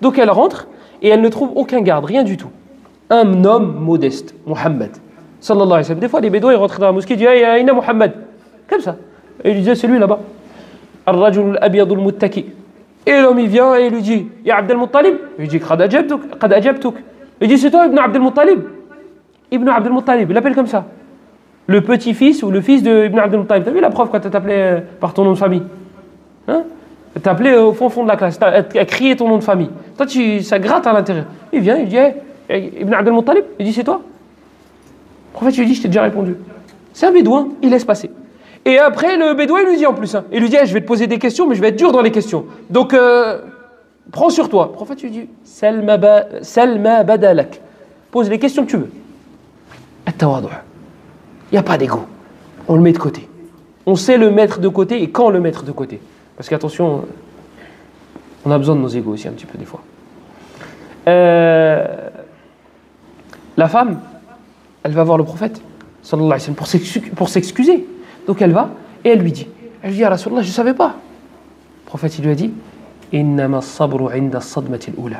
Donc elle rentre et elle ne trouve aucun garde, rien du tout. Un homme modeste, Muhammad sallallahu alayhi wa sallam. Des fois les bédouins ils rentrent dans la mosquée, ils disent hey, Aïna Muhammad, comme ça. Et il disait c'est lui là-bas. Ar-rajul al-abyad al-muttaki. Et l'homme il vient et il lui dit Ya Abd al-Muttalib. Il dit Qad ajabtuk. Il dit c'est toi Ibn Abd al-Muttalib. Ibn Abd al-Muttalib, il l'appelle comme ça. Le petit-fils ou le fils de Ibn Abd al-Muttalib. T'as vu la preuve quand tu t'appelé par ton nom de famille, hein? T'as appelé au fond de la classe, t'as crié ton nom de famille. Toi, ça gratte à l'intérieur. Il vient, il dit hey, Ibn Abd al-Muttalib, il dit c'est toi. Le prophète lui dit je t'ai déjà répondu. C'est un bédouin, il laisse passer. Et après, le bédouin, il lui dit en plus, hein, il lui dit hey, je vais te poser des questions, mais je vais être dur dans les questions. Donc, prends sur toi. Le prophète lui dit Salma badalak. Pose les questions que tu veux. At-tawadhu. Il n'y a pas d'ego. On le met de côté. On sait le mettre de côté et quand le mettre de côté. Parce qu'attention, on a besoin de nos égos aussi un petit peu des fois. La femme, elle va voir le prophète sallallahu alayhi wa sallam pour s'excuser. Donc elle va et elle lui dit Ya Rasulallah, je ne savais pas. Le prophète il lui a dit Innama as-sabru 'inda as-sadmati al-ula.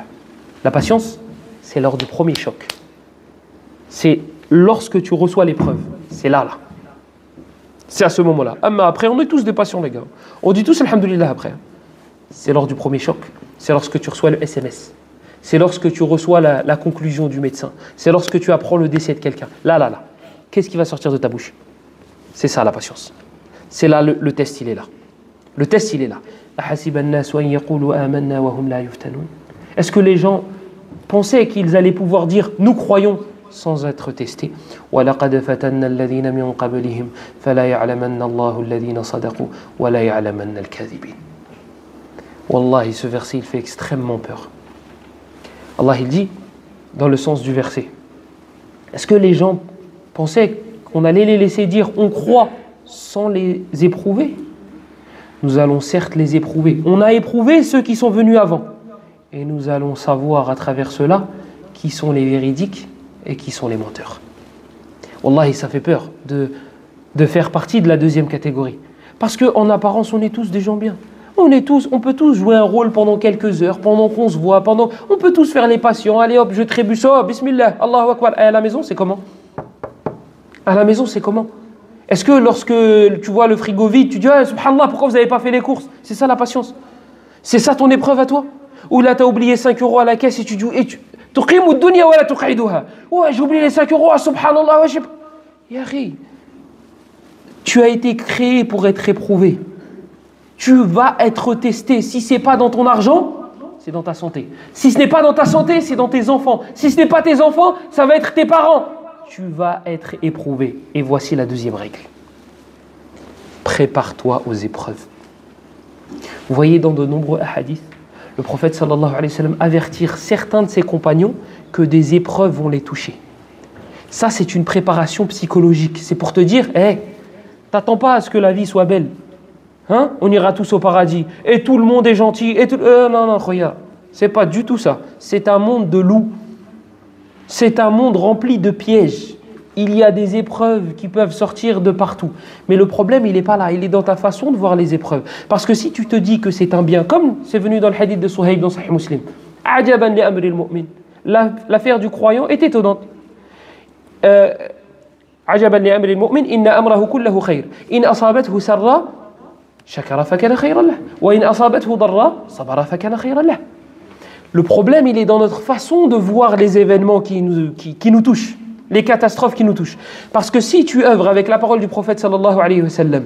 La patience, c'est lors du premier choc. C'est lorsque tu reçois l'épreuve. C'est là. C'est à ce moment-là. Mais après, on est tous des patients, les gars. On dit tous alhamdoulilah après. C'est lors du premier choc. C'est lorsque tu reçois le SMS. C'est lorsque tu reçois la conclusion du médecin. C'est lorsque tu apprends le décès de quelqu'un. Là. Qu'est-ce qui va sortir de ta bouche? C'est ça la patience. C'est là le test, il est là. Le test, il est là. Est-ce que les gens pensaient qu'ils allaient pouvoir dire nous croyons sans être testés? وَلَقَدْ فَتَنَّا الَّذِينَ مِنْ قَبْلِهِمْ فَلَا يَعْلَمَنَّ اللَّهُ الَّذِينَ صَدَقُوا وَلَا يَعْلَمَنَّ الْكَاذِبِينَ. Wallahi, ce verset il fait extrêmement peur. Allah il dit dans le sens du verset, est-ce que les gens pensaient qu'on allait les laisser dire on croit sans les éprouver? Nous allons certes les éprouver. On a éprouvé ceux qui sont venus avant et nous allons savoir à travers cela qui sont les véridiques et qui sont les menteurs. Wallahi, ça fait peur de faire partie de la deuxième catégorie. Parce qu'en apparence, on est tous des gens bien. On peut tous jouer un rôle pendant quelques heures, pendant qu'on se voit, on peut tous faire les patients. Allez hop, je trébuche, oh, bismillah, Allahu Akbar. Et à la maison, c'est comment? À la maison, c'est comment? Est-ce que lorsque tu vois le frigo vide, tu dis ah, subhanallah, pourquoi vous n'avez pas fait les courses? C'est ça la patience? C'est ça ton épreuve à toi? Ou là, tu as oublié 5 € à la caisse et tu dis ouais, j'ai oublié les 5 €, ah, subhanallah, ouais, Yari, tu as été créé pour être éprouvé. Tu vas être testé. Si ce n'est pas dans ton argent, c'est dans ta santé. Si ce n'est pas dans ta santé, c'est dans tes enfants. Si ce n'est pas tes enfants, ça va être tes parents. Tu vas être éprouvé. Et voici la deuxième règle. Prépare-toi aux épreuves. Vous voyez dans de nombreux hadiths, le prophète sallallahu alayhi wa sallam avertir certains de ses compagnons que des épreuves vont les toucher. Ça, c'est une préparation psychologique. C'est pour te dire, t'attends pas à ce que la vie soit belle. Hein? On ira tous au paradis. Et tout le monde est gentil. Et tout... non, regarde. C'est pas du tout ça. C'est un monde de loups. C'est un monde rempli de pièges. Il y a des épreuves qui peuvent sortir de partout. Mais le problème, il n'est pas là. Il est dans ta façon de voir les épreuves. Parce que si tu te dis que c'est un bien, comme c'est venu dans le hadith de Suhayb dans Sahih Muslim, Ajaban li amri al-mu'min. L'affaire du croyant est étonnante. Ajaban li amri al-mu'min, inna amrahu kullahu khayr. In asabathu sarra, shakara fakana khayran lah. Wa in asabathu darra, sabara fakana khayran lah. Le problème, il est dans notre façon de voir les événements qui nous touchent. Les catastrophes qui nous touchent. Parce que si tu œuvres avec la parole du prophète sallallahu alayhi wa sallam,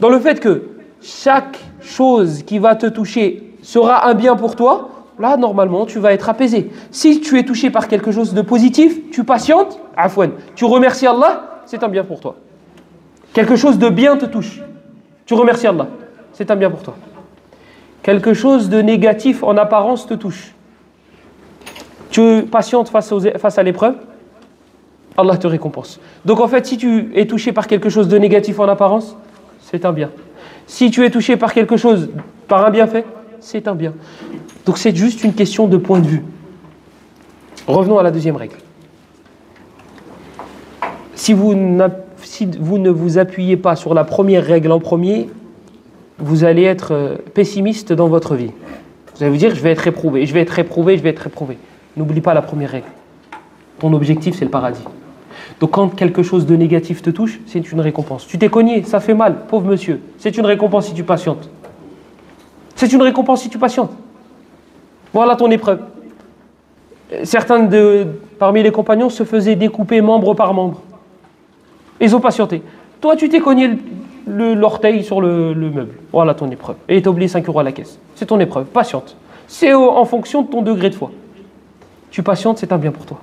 dans le fait que chaque chose qui va te toucher sera un bien pour toi, là, normalement, tu vas être apaisé. Si tu es touché par quelque chose de positif, tu patientes, afwan, tu remercies Allah, c'est un bien pour toi. Quelque chose de bien te touche, tu remercies Allah, c'est un bien pour toi. Quelque chose de négatif en apparence te touche. Tu patientes face à l'épreuve, Allah te récompense. Donc en fait, si tu es touché par quelque chose de négatif en apparence, c'est un bien. Si tu es touché par quelque chose, par un bienfait, c'est un bien. Donc c'est juste une question de point de vue. Revenons à la deuxième règle. Si vous ne vous appuyez pas sur la première règle en premier, vous allez être pessimiste dans votre vie. Vous allez vous dire, je vais être éprouvé, je vais être éprouvé, je vais être éprouvé. N'oublie pas la première règle. Ton objectif, c'est le paradis. Donc quand quelque chose de négatif te touche, c'est une récompense. Tu t'es cogné, ça fait mal, pauvre monsieur. C'est une récompense si tu patientes. C'est une récompense si tu patientes. Voilà ton épreuve. Certains parmi les compagnons se faisaient découper membre par membre. Ils ont patienté. Toi, tu t'es cogné l'orteil sur le meuble. Voilà ton épreuve. Et tu as oublié 5 € à la caisse. C'est ton épreuve. Patiente. C'est en fonction de ton degré de foi. Tu patientes, c'est un bien pour toi.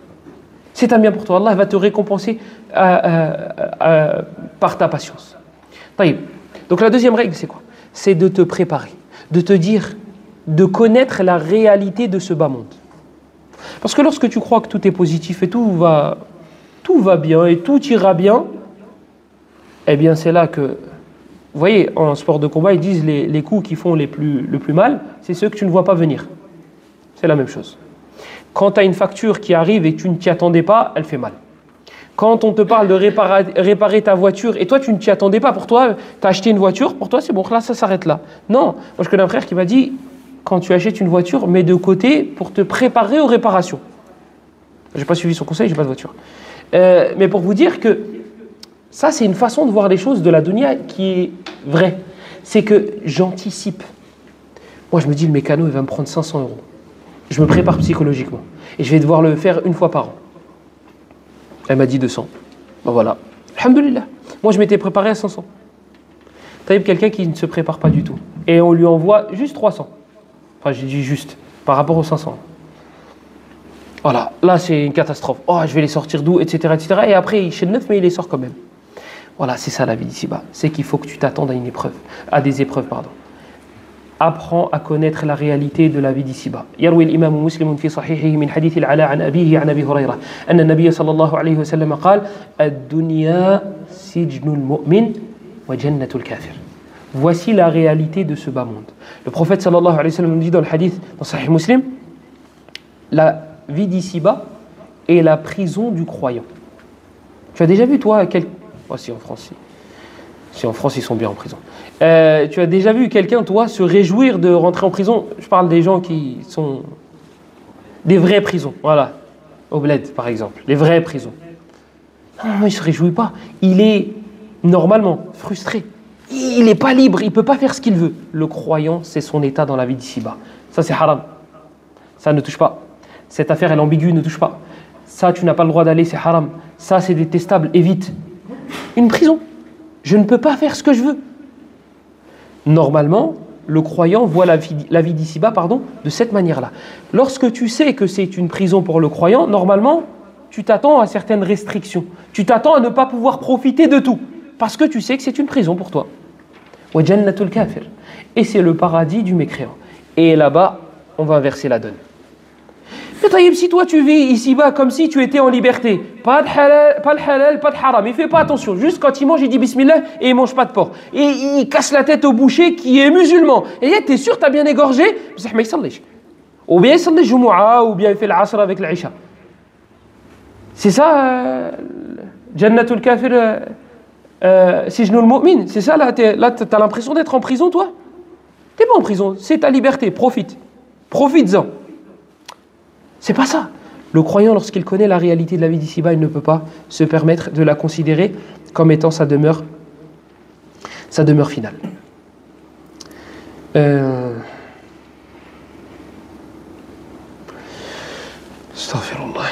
C'est un bien pour toi. Allah va te récompenser par ta patience. Taïb. Donc la deuxième règle, c'est quoi? C'est de te préparer. De te dire, de connaître la réalité de ce bas monde. Parce que lorsque tu crois que tout est positif et tout va bien et tout ira bien, eh bien c'est là que, vous voyez, en sport de combat, ils disent les coups qui font le plus mal, c'est ceux que tu ne vois pas venir. C'est la même chose. Quand tu as une facture qui arrive et que tu ne t'y attendais pas, elle fait mal. Quand on te parle de réparer ta voiture et toi tu ne t'y attendais pas, pour toi, tu as acheté une voiture, pour toi c'est bon, là ça s'arrête là. Non, moi je connais un frère qui m'a dit, quand tu achètes une voiture, mets de côté pour te préparer aux réparations. Je n'ai pas suivi son conseil, je n'ai pas de voiture. Mais pour vous dire que ça, c'est une façon de voir les choses de la dunya qui est vraie. C'est que j'anticipe. Moi, je me dis, le mécano, il va me prendre 500 €. Je me prépare psychologiquement. Et je vais devoir le faire une fois par an. Elle m'a dit 200. Ben voilà. Alhamdulillah. Moi, je m'étais préparé à 500. Tu as quelqu'un qui ne se prépare pas du tout. Et on lui envoie juste 300. Enfin, j'ai dit juste, par rapport aux 500. Voilà, là c'est une catastrophe. Oh, je vais les sortir d'où, etc., etc. Et après, il chez le neuf, mais il les sort quand même. Voilà, c'est ça la vie d'ici-bas. C'est qu'il faut que tu t'attendes à des épreuves, pardon. Apprends à connaître la réalité de la vie d'ici-bas. يروي الإمام مسلم في صحيحه من حديث العلاء عن أبيه عن أبي هريرة أن النبي صلى الله عليه وسلم قال الدنيا سجن المؤمن وجنة الكافر. Voici la réalité de ce bas monde. Le prophète sallallahu alayhi wa sallam nous dit dans le hadith, dans Sahih Muslim, la vie d'ici-bas est la prison du croyant. Tu as déjà vu, toi, oh, si en France, ils sont bien en prison. Tu as déjà vu quelqu'un, toi, se réjouir de rentrer en prison? Je parle des gens qui sont des vraies prisons. Voilà. Au bled, par exemple. Les vraies prisons. Non, il ne se réjouit pas. Il est, normalement, frustré. Il n'est pas libre, il ne peut pas faire ce qu'il veut. Le croyant, c'est son état dans la vie d'ici-bas. Ça, c'est haram. Ça ne touche pas. Cette affaire, elle est ambiguë, ne touche pas. Ça, tu n'as pas le droit d'aller, c'est haram. Ça, c'est détestable, évite. Une prison. Je ne peux pas faire ce que je veux. Normalement, le croyant voit la vie d'ici-bas, de cette manière-là. Lorsque tu sais que c'est une prison pour le croyant, normalement, tu t'attends à certaines restrictions. Tu t'attends à ne pas pouvoir profiter de tout. Parce que tu sais que c'est une prison pour toi. Et c'est le paradis du mécréant. Et là-bas, on va inverser la donne. Mais Taïb, si toi tu vis ici-bas comme si tu étais en liberté, pas de halal, pas de haram, il fait pas attention. Juste quand il mange, il dit bismillah et il mange pas de porc. Et il casse la tête au boucher qui est musulman. Et t'es sûr t'as bien égorgé? Ou bien il s'en Jumu'ah, ou bien il fait l'asr avec l'Isha. C'est ça, Jannatul Kafir. Sijnul Mu'min, c'est ça là, t'as l'impression d'être en prison toi? T'es pas en prison, c'est ta liberté, profites-en. C'est pas ça. Le croyant, lorsqu'il connaît la réalité de la vie d'ici-bas, il ne peut pas se permettre de la considérer comme étant sa demeure finale. Astaghfirullah.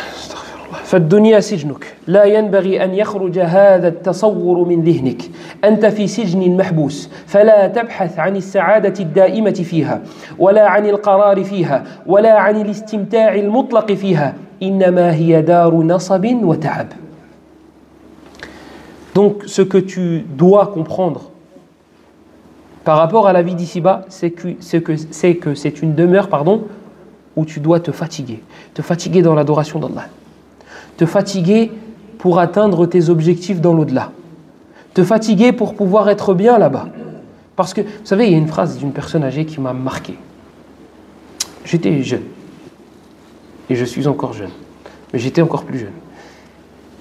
فالدنيا سجنك لا ينبغي أن يخرج هذا التصور من ذهنك أنت في سجن محبوس فلا تبحث عن السعادة الدائمة فيها ولا عن القرار فيها ولا عن الاستمتاع المطلق فيها إنما هي دار نصب وتعب. Donc ce que tu dois comprendre par rapport à la vie d'ici-bas, c'est que c'est une demeure où tu dois te fatiguer dans l'adoration d'Allah. Te fatiguer pour atteindre tes objectifs dans l'au-delà. Te fatiguer pour pouvoir être bien là-bas. Parce que, vous savez, il y a une phrase d'une personne âgée qui m'a marqué. J'étais jeune. Et je suis encore jeune. Mais j'étais encore plus jeune.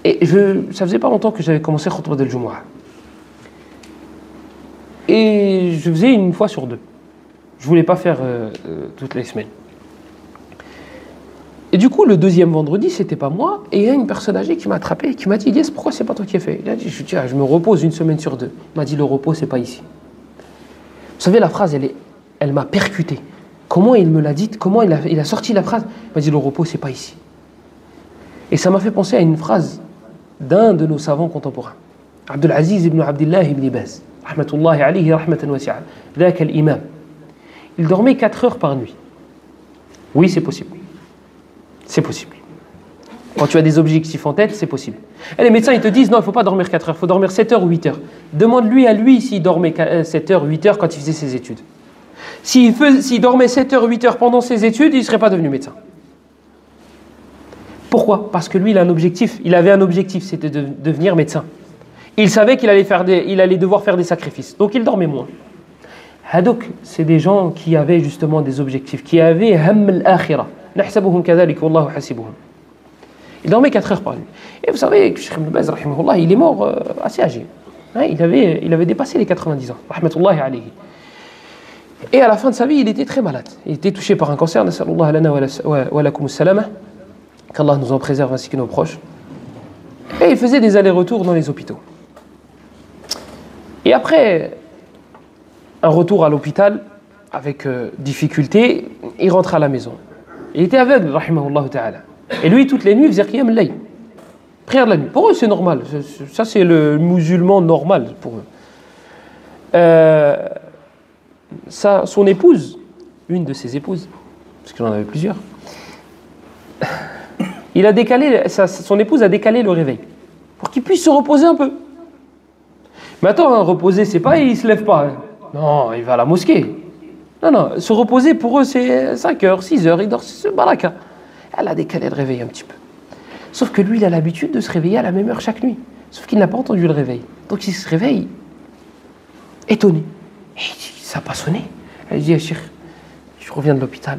Et ça faisait pas longtemps que j'avais commencé Khutbah al-Jumu'ah. Et je faisais une fois sur deux. Je voulais pas faire toutes les semaines. Et du coup, le deuxième vendredi, c'était pas moi. Et il y a une personne âgée qui m'a attrapé et qui m'a dit, Yes, pourquoi c'est pas toi qui as fait? Il a dit, je me repose une semaine sur deux. Il m'a dit, le repos, c'est pas ici. Vous savez, la phrase, elle m'a percuté. Comment il me l'a dit? Comment il a sorti la phrase? Il m'a dit, le repos, c'est pas ici. Et ça m'a fait penser à une phrase d'un de nos savants contemporains, Abdulaziz ibn Abdullah ibn Baz, rahmatullahi alayhi rahmatan wasi'a, ذاك الإمام. Il dormait 4 heures par nuit. Oui, c'est possible. C'est possible. Quand tu as des objectifs en tête, c'est possible. Et les médecins, ils te disent, non, il ne faut pas dormir 4 heures, il faut dormir 7 heures ou 8 heures. Demande-lui à lui s'il dormait 7 heures, 8 heures quand il faisait ses études. S'il dormait 7 heures, 8 heures pendant ses études, il ne serait pas devenu médecin. Pourquoi? Parce que lui, il a un objectif. Il avait un objectif, c'était de devenir médecin. Il savait qu'il allait devoir faire des sacrifices. Donc, il dormait moins. Hadouk, c'est des gens qui avaient justement des objectifs, qui avaient ham al-akhira. Nahsabuhum kadhalik wallahu hasibuhum. Il dormait 4 heures par nuit. Et vous savez que Cheikh Ibn Baz, rahimahullah, il est mort assez âgé. Hein, il avait dépassé les 90 ans. Rahmatullahi alayhi. Et à la fin de sa vie, il était très malade. Il était touché par un cancer. Nasallallahu lana wa lakum as-salama. Qu'Allah nous en préserve ainsi que nos proches. Et il faisait des allers-retours dans les hôpitaux. Et après un retour à l'hôpital, avec difficulté, il rentrait à la maison. Il était aveugle, rahimahullah ta'ala. Et lui, toutes les nuits, il faisait qiyam al-layl. Prière de la nuit. Pour eux, c'est normal. Ça, c'est le musulman normal pour eux. Son épouse, une de ses épouses, parce qu'il en avait plusieurs, son épouse a décalé le réveil pour qu'il puisse se reposer un peu. Mais attends, hein, reposer, c'est pas il se lève pas. Hein. Non, il va à la mosquée. Non, se reposer pour eux, c'est 5 heures, 6 heures, il dort, c'est baraka. Elle a décalé le réveil un petit peu. Sauf que lui, il a l'habitude de se réveiller à la même heure chaque nuit. Sauf qu'il n'a pas entendu le réveil. Donc il se réveille étonné. Et il dit, ça n'a pas sonné. Elle dit, Cheikh, je reviens de l'hôpital.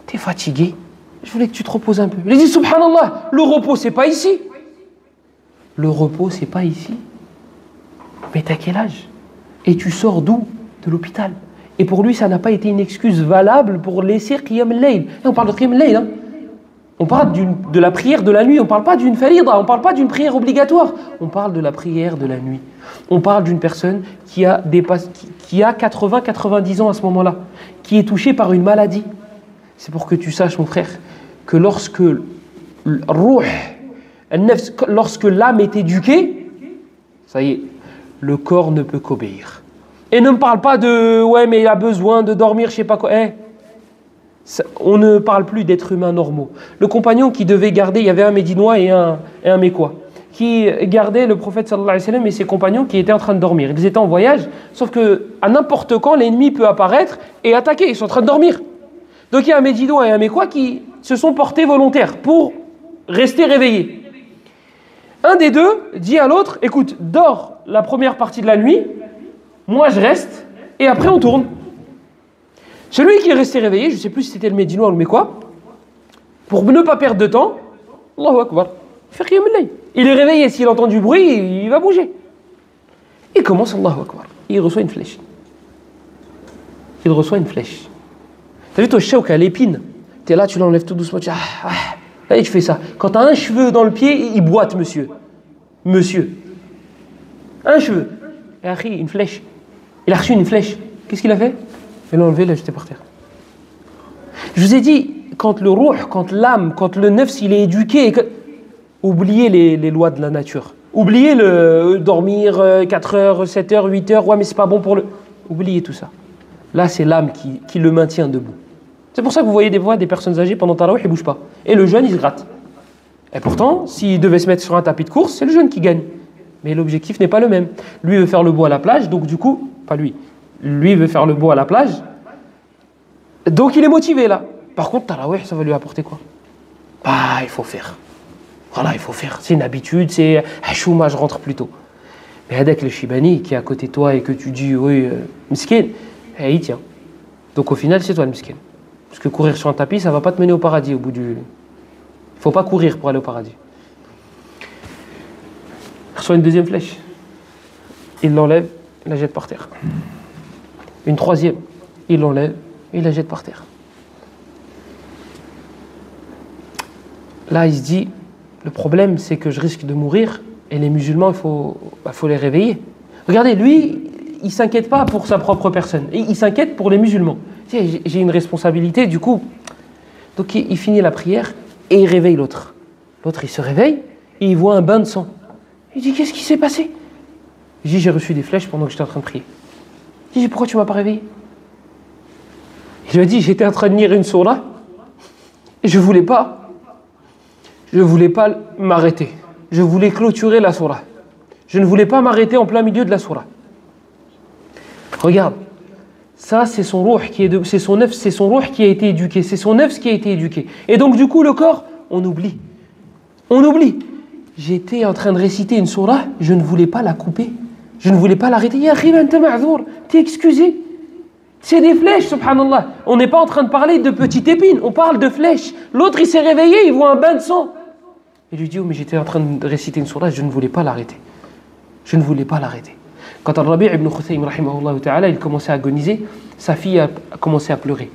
T'es fatigué. Je voulais que tu te reposes un peu. Il dit, subhanallah, le repos, c'est pas ici. Le repos, c'est pas ici. Mais t'as quel âge? Et tu sors d'où? De l'hôpital. Et pour lui, ça n'a pas été une excuse valable pour laisser qiyam al-layl. Et on parle de qiyam al-layl, hein. On parle de la prière de la nuit, on ne parle pas d'une farida, on ne parle pas d'une prière obligatoire, on parle de la prière de la nuit. On parle d'une personne qui a 80-90 ans à ce moment-là, qui est touchée par une maladie. C'est pour que tu saches, mon frère, que lorsque l'âme est éduquée, ça y est, le corps ne peut qu'obéir. Et ne me parle pas de « ouais, mais il a besoin de dormir, je ne sais pas quoi ». On ne parle plus d'êtres humains normaux. Le compagnon qui devait garder, il y avait un Médinois et un Mécois, qui gardaient le prophète sallallahu alayhi wa sallam et ses compagnons qui étaient en train de dormir. Ils étaient en voyage, sauf qu'à n'importe quand, l'ennemi peut apparaître et attaquer. Ils sont en train de dormir. Donc il y a un Médinois et un Mécois qui se sont portés volontaires pour rester réveillés. Un des deux dit à l'autre, écoute, dors la première partie de la nuit, moi je reste, et après on tourne. Celui qui est resté réveillé, je ne sais plus si c'était le Médinois ou le Mécois, pour ne pas perdre de temps, Allahu Akbar, il est réveillé, s'il entend du bruit, il va bouger. Il commence, Allahu Akbar, il reçoit une flèche. Il reçoit une flèche. T'as vu toi, shawka, l'épine, tu es là, tu l'enlèves tout doucement, tu fais ça. Quand tu as un cheveu dans le pied, il boite, monsieur. Monsieur. Un cheveu. Et une flèche. Il a reçu une flèche. Qu'est-ce qu'il a fait? Il l'a enlevé, il l'a jeté par terre. Je vous ai dit, quand le ruh, quand l'âme, quand le nefs, il est éduqué, oubliez les lois de la nature. Oubliez le dormir 4 heures, 7 heures, 8 heures, ouais mais c'est pas bon pour le... Oubliez tout ça. Là c'est l'âme qui le maintient debout. C'est pour ça que vous voyez des fois des personnes âgées pendant Tarawih, ils ne bougent pas. Et le jeune, il se gratte. Et pourtant, s'il devait se mettre sur un tapis de course, c'est le jeune qui gagne. Mais l'objectif n'est pas le même. Lui veut faire le beau à la plage, donc du coup, pas lui. Lui veut faire le beau à la plage, donc il est motivé là. Par contre, Tarawih, ça va lui apporter quoi? Bah, il faut faire. Voilà, il faut faire. C'est une habitude, c'est Hachouma, je rentre plus tôt. Mais avec le Shibani qui est à côté de toi et que tu dis, oui, miskin, il tient. Donc au final, c'est toi le miskin. Parce que courir sur un tapis, ça ne va pas te mener au paradis au bout du... Il ne faut pas courir pour aller au paradis. Il reçoit une deuxième flèche. Il l'enlève, il la jette par terre. Une troisième, il l'enlève et il la jette par terre. Là, il se dit, le problème, c'est que je risque de mourir et les musulmans, il faut les réveiller. Regardez, lui, il ne s'inquiète pas pour sa propre personne. Il s'inquiète pour les musulmans. tu sais, j'ai une responsabilité, du coup. Donc il finit la prière et il réveille l'autre. L'autre, il se réveille et il voit un bain de sang. Il dit, qu'est-ce qui s'est passé? Il dit, j'ai reçu des flèches pendant que j'étais en train de prier. Il dit, pourquoi tu ne m'as pas réveillé? Il lui a dit, j'étais en train de lire une sourate et je ne voulais pas m'arrêter. Je voulais clôturer la sourate. Je ne voulais pas m'arrêter en plein milieu de la sourate. Regarde, ça c'est son ruh c'est son ruh qui a été éduqué, c'est son nefs qui a été éduqué. Et donc du coup le corps, on oublie. On oublie. J'étais en train de réciter une sourate, je ne voulais pas la couper. Je ne voulais pas l'arrêter. Ya akhi, anta ma'zour, t'es excusé. C'est des flèches, subhanallah. On n'est pas en train de parler de petites épines, on parle de flèches. L'autre, il s'est réveillé, il voit un bain de sang. Il lui dit, oh, mais j'étais en train de réciter une sourate, je ne voulais pas l'arrêter. Je ne voulais pas l'arrêter. Quand Al-Rabi' ibn Khuthaym, rahimahullah ta'ala, il commençait à agoniser, sa fille a commencé à pleurer.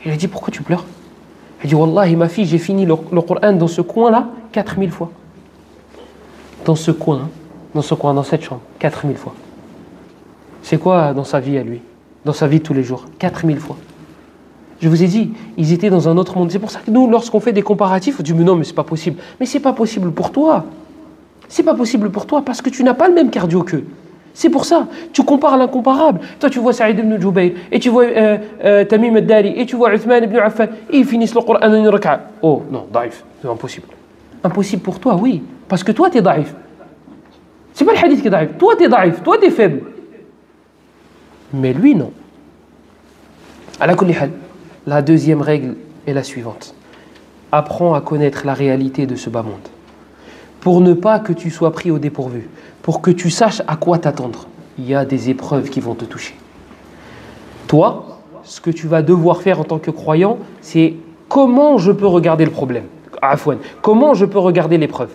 Il a dit, pourquoi tu pleures? Il a dit, Wallahi, ma fille, j'ai fini le Coran dans ce coin-là 4000 fois. Dans ce coin, dans cette chambre, 4000 fois. C'est quoi dans sa vie à lui? Dans sa vie de tous les jours, 4000 fois. Je vous ai dit, ils étaient dans un autre monde. C'est pour ça que nous, lorsqu'on fait des comparatifs, on dit, mais non, mais c'est pas possible. Mais c'est pas possible pour toi. C'est pas possible pour toi parce que tu n'as pas le même cardio qu'eux. C'est pour ça, tu compares l'incomparable. Toi, tu vois Saïd ibn Jubayr, et tu vois Tamim al-Dari, et tu vois Uthman ibn Affan, et ils finissent le Coran en une raka'a. Oh non, daïf, c'est impossible. Impossible pour toi, oui, parce que toi, tu es daïf. C'est pas le hadith qui est daïf. Toi, tu es daïf, toi, tu es faible. Mais lui, non. Ala kulli hal, la deuxième règle est la suivante. Apprends à connaître la réalité de ce bas monde. Pour ne pas que tu sois pris au dépourvu, pour que tu saches à quoi t'attendre. Il y a des épreuves qui vont te toucher. Toi, ce que tu vas devoir faire en tant que croyant, c'est comment je peux regarder le problème. Afwan, comment je peux regarder l'épreuve.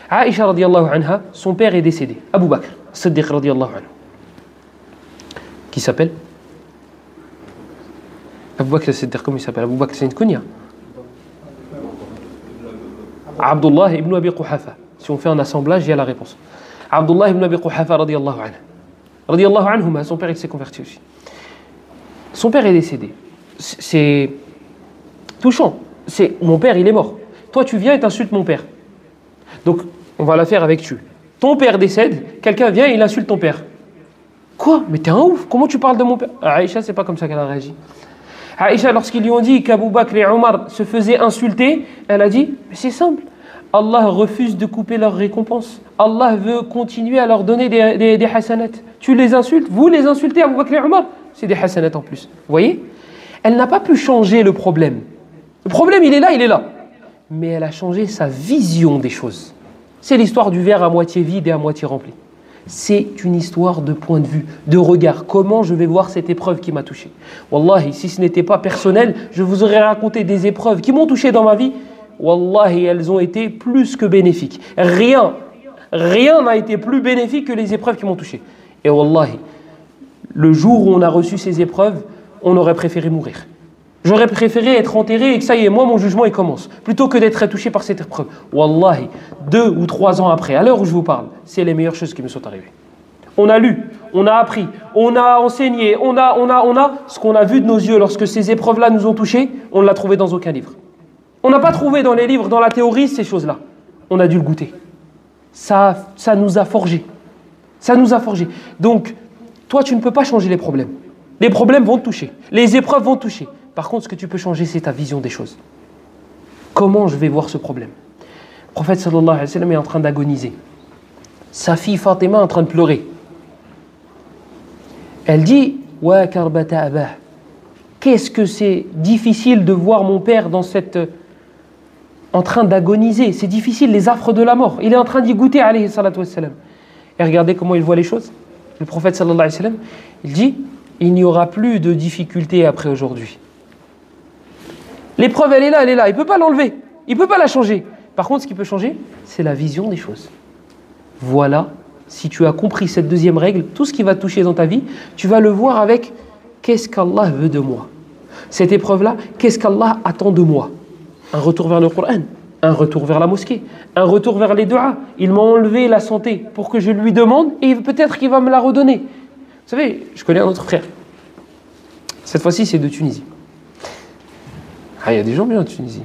Aïcha radiyallahu anha, son père est décédé. Abu Bakr, Siddiq radiyallahu anhu. Qui s'appelle Abu Bakr Siddiq, comment il s'appelle? Abu Bakr, c'est une kunya. Abdullah ibn Abi Quhafa. Si on fait un assemblage, il y a la réponse. Abdullah ibn Abi Quhafa radiyallahu anhu. Radiyallahu anhu, son père il s'est converti aussi. Son père est décédé. C'est touchant. C'est mon père, il est mort. Toi, tu viens et t'insultes mon père. Donc, on va la faire avec tu. Ton père décède, quelqu'un vient et il insulte ton père. Quoi? Mais t'es un ouf. Comment tu parles de mon père? Aïcha, c'est pas comme ça qu'elle a réagi. Aïcha, lorsqu'ils lui ont dit qu'Abu Bakr et Omar se faisaient insulter, elle a dit, mais c'est simple. Allah refuse de couper leur récompense. Allah veut continuer à leur donner des hasanats. Tu les insultes, vous les insultez, Abu Bakr et Omar, c'est des hasanats en plus. Vous voyez? Elle n'a pas pu changer le problème. Le problème, il est là. Mais elle a changé sa vision des choses. C'est l'histoire du verre à moitié vide et à moitié rempli. C'est une histoire de point de vue, de regard. Comment je vais voir cette épreuve qui m'a touché? Wallahi, si ce n'était pas personnel, je vous aurais raconté des épreuves qui m'ont touché dans ma vie. Wallahi, elles ont été plus que bénéfiques. Rien n'a été plus bénéfique que les épreuves qui m'ont touché. Et wallahi, le jour où on a reçu ces épreuves, on aurait préféré mourir. J'aurais préféré être enterré et que ça y est, moi, mon jugement, il commence. Plutôt que d'être touché par cette épreuve. Wallahi, 2 ou 3 ans après, à l'heure où je vous parle, c'est les meilleures choses qui me sont arrivées. On a lu, on a appris, on a enseigné, on a ce qu'on a vu de nos yeux lorsque ces épreuves-là nous ont touchés, on ne l'a trouvé dans aucun livre. On n'a pas trouvé dans les livres, dans la théorie, ces choses-là. On a dû le goûter. Ça nous a forgé. Ça nous a forgé. Donc, toi, tu ne peux pas changer les problèmes. Les problèmes vont te toucher. Les épreuves vont te toucher. Par contre, ce que tu peux changer, c'est ta vision des choses. Comment je vais voir ce problème? Le prophète sallallahu alayhi wa sallam est en train d'agoniser. Sa fille Fatima est en train de pleurer. Elle dit Wa karbata abah. Qu'est-ce que c'est difficile de voir mon père en train d'agoniser. C'est difficile, les affres de la mort. Il est en train d'y goûter, alayhi salatu wassalam. Et regardez comment il voit les choses. Le prophète sallallahu alayhi wa sallam, il dit il n'y aura plus de difficultés après aujourd'hui. L'épreuve, elle est là. Il ne peut pas l'enlever. Il ne peut pas la changer. Par contre, ce qui peut changer, c'est la vision des choses. Voilà, si tu as compris cette deuxième règle, tout ce qui va te toucher dans ta vie, tu vas le voir avec qu'est-ce qu'Allah veut de moi. Cette épreuve-là, qu'est-ce qu'Allah attend de moi? Un retour vers le Coran, un retour vers la mosquée, un retour vers les du'as. Il m'a enlevé la santé pour que je lui demande et peut-être qu'il va me la redonner. Vous savez, je connais un autre frère. Cette fois-ci, c'est de Tunisie. Ah, il y a des gens bien en Tunisie.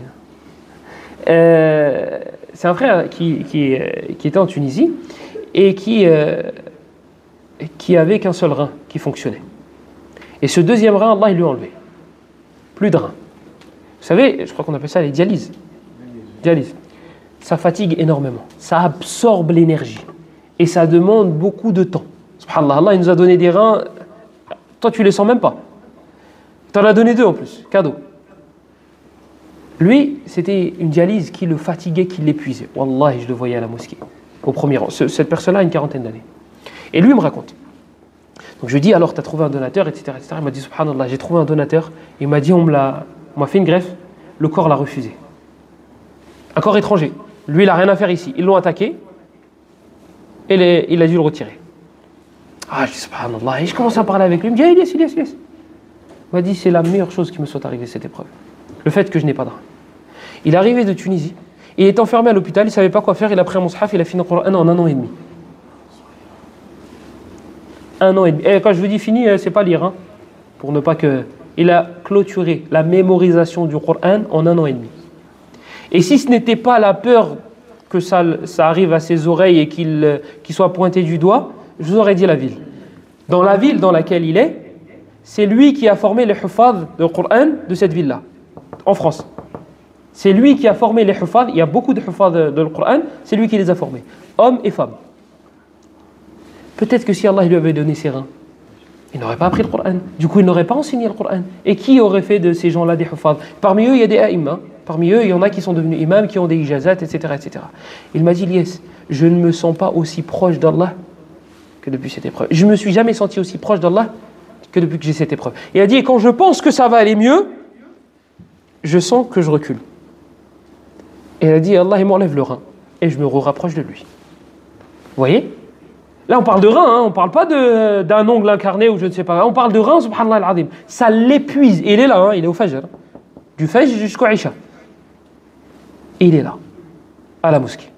C'est un frère qui était en Tunisie et qui avait qu'un seul rein qui fonctionnait. Et ce deuxième rein, Allah, il lui a enlevé. Plus de rein. Vous savez, je crois qu'on appelle ça les dialyses. Dialyse. Ça fatigue énormément. Ça absorbe l'énergie. Et ça demande beaucoup de temps. Subhanallah, Allah, il nous a donné des reins. Toi, tu les sens même pas. Tu en as donné 2 en plus. Cadeau. Lui, c'était une dialyse qui le fatiguait, qui l'épuisait. Wallahi, je le voyais à la mosquée, au premier rang. Cette personne-là a une 40aine d'années. Et lui, il me raconte. Donc je lui dis, alors, tu as trouvé un donateur, etc., etc. Il m'a dit, subhanallah, j'ai trouvé un donateur. Il m'a dit, on m'a fait une greffe. Le corps l'a refusé. Un corps étranger. Lui, il n'a rien à faire ici. Ils l'ont attaqué. Et il a dû le retirer. Ah, je dis, subhanallah. Et je commence à parler avec lui. Il me dit, ah, Ilyes. Il m'a dit, c'est la meilleure chose qui me soit arrivée, cette épreuve. Le fait que je n'ai pas de rein. Il est arrivé de Tunisie. Il est enfermé à l'hôpital. Il ne savait pas quoi faire. Il a pris un mushaf. Il a fini le Coran en 1 an et demi. 1 an et demi. Et quand je vous dis fini, c'est pas lire. Hein, pour ne pas que... Il a clôturé la mémorisation du Coran en 1 an et demi. Et si ce n'était pas la peur que ça arrive à ses oreilles et qu'il soit pointé du doigt, je vous aurais dit la ville. Dans la ville dans laquelle il est, c'est lui qui a formé les hufaz du Coran de cette ville-là, en France. C'est lui qui a formé les hufaz. Il y a beaucoup de hufaz de Coran, c'est lui qui les a formés, hommes et femmes. Peut-être que si Allah lui avait donné ses reins, il n'aurait pas appris le Coran. Du coup, il n'aurait pas enseigné le Coran. Et qui aurait fait de ces gens-là des hufaz? Parmi eux, il y a des a'imma. Parmi eux, il y en a qui sont devenus imams, qui ont des ijazat, etc., etc. Il m'a dit, Ilyes, je ne me sens pas aussi proche d'Allah que depuis cette épreuve. Je ne me suis jamais senti aussi proche d'Allah que depuis que j'ai cette épreuve. Il a dit, et quand je pense que ça va aller mieux, je sens que je recule. Et il a dit, Allah, il m'enlève le rein. Et je me rapproche de lui. Vous voyez? Là, on parle de rein, hein, on ne parle pas d'un ongle incarné ou je ne sais pas. On parle de rein, subhanallah al-azim. Ça l'épuise. Et il est là, hein, il est au Fajr. Du Fajr jusqu'au Isha. Et il est là, à la mosquée.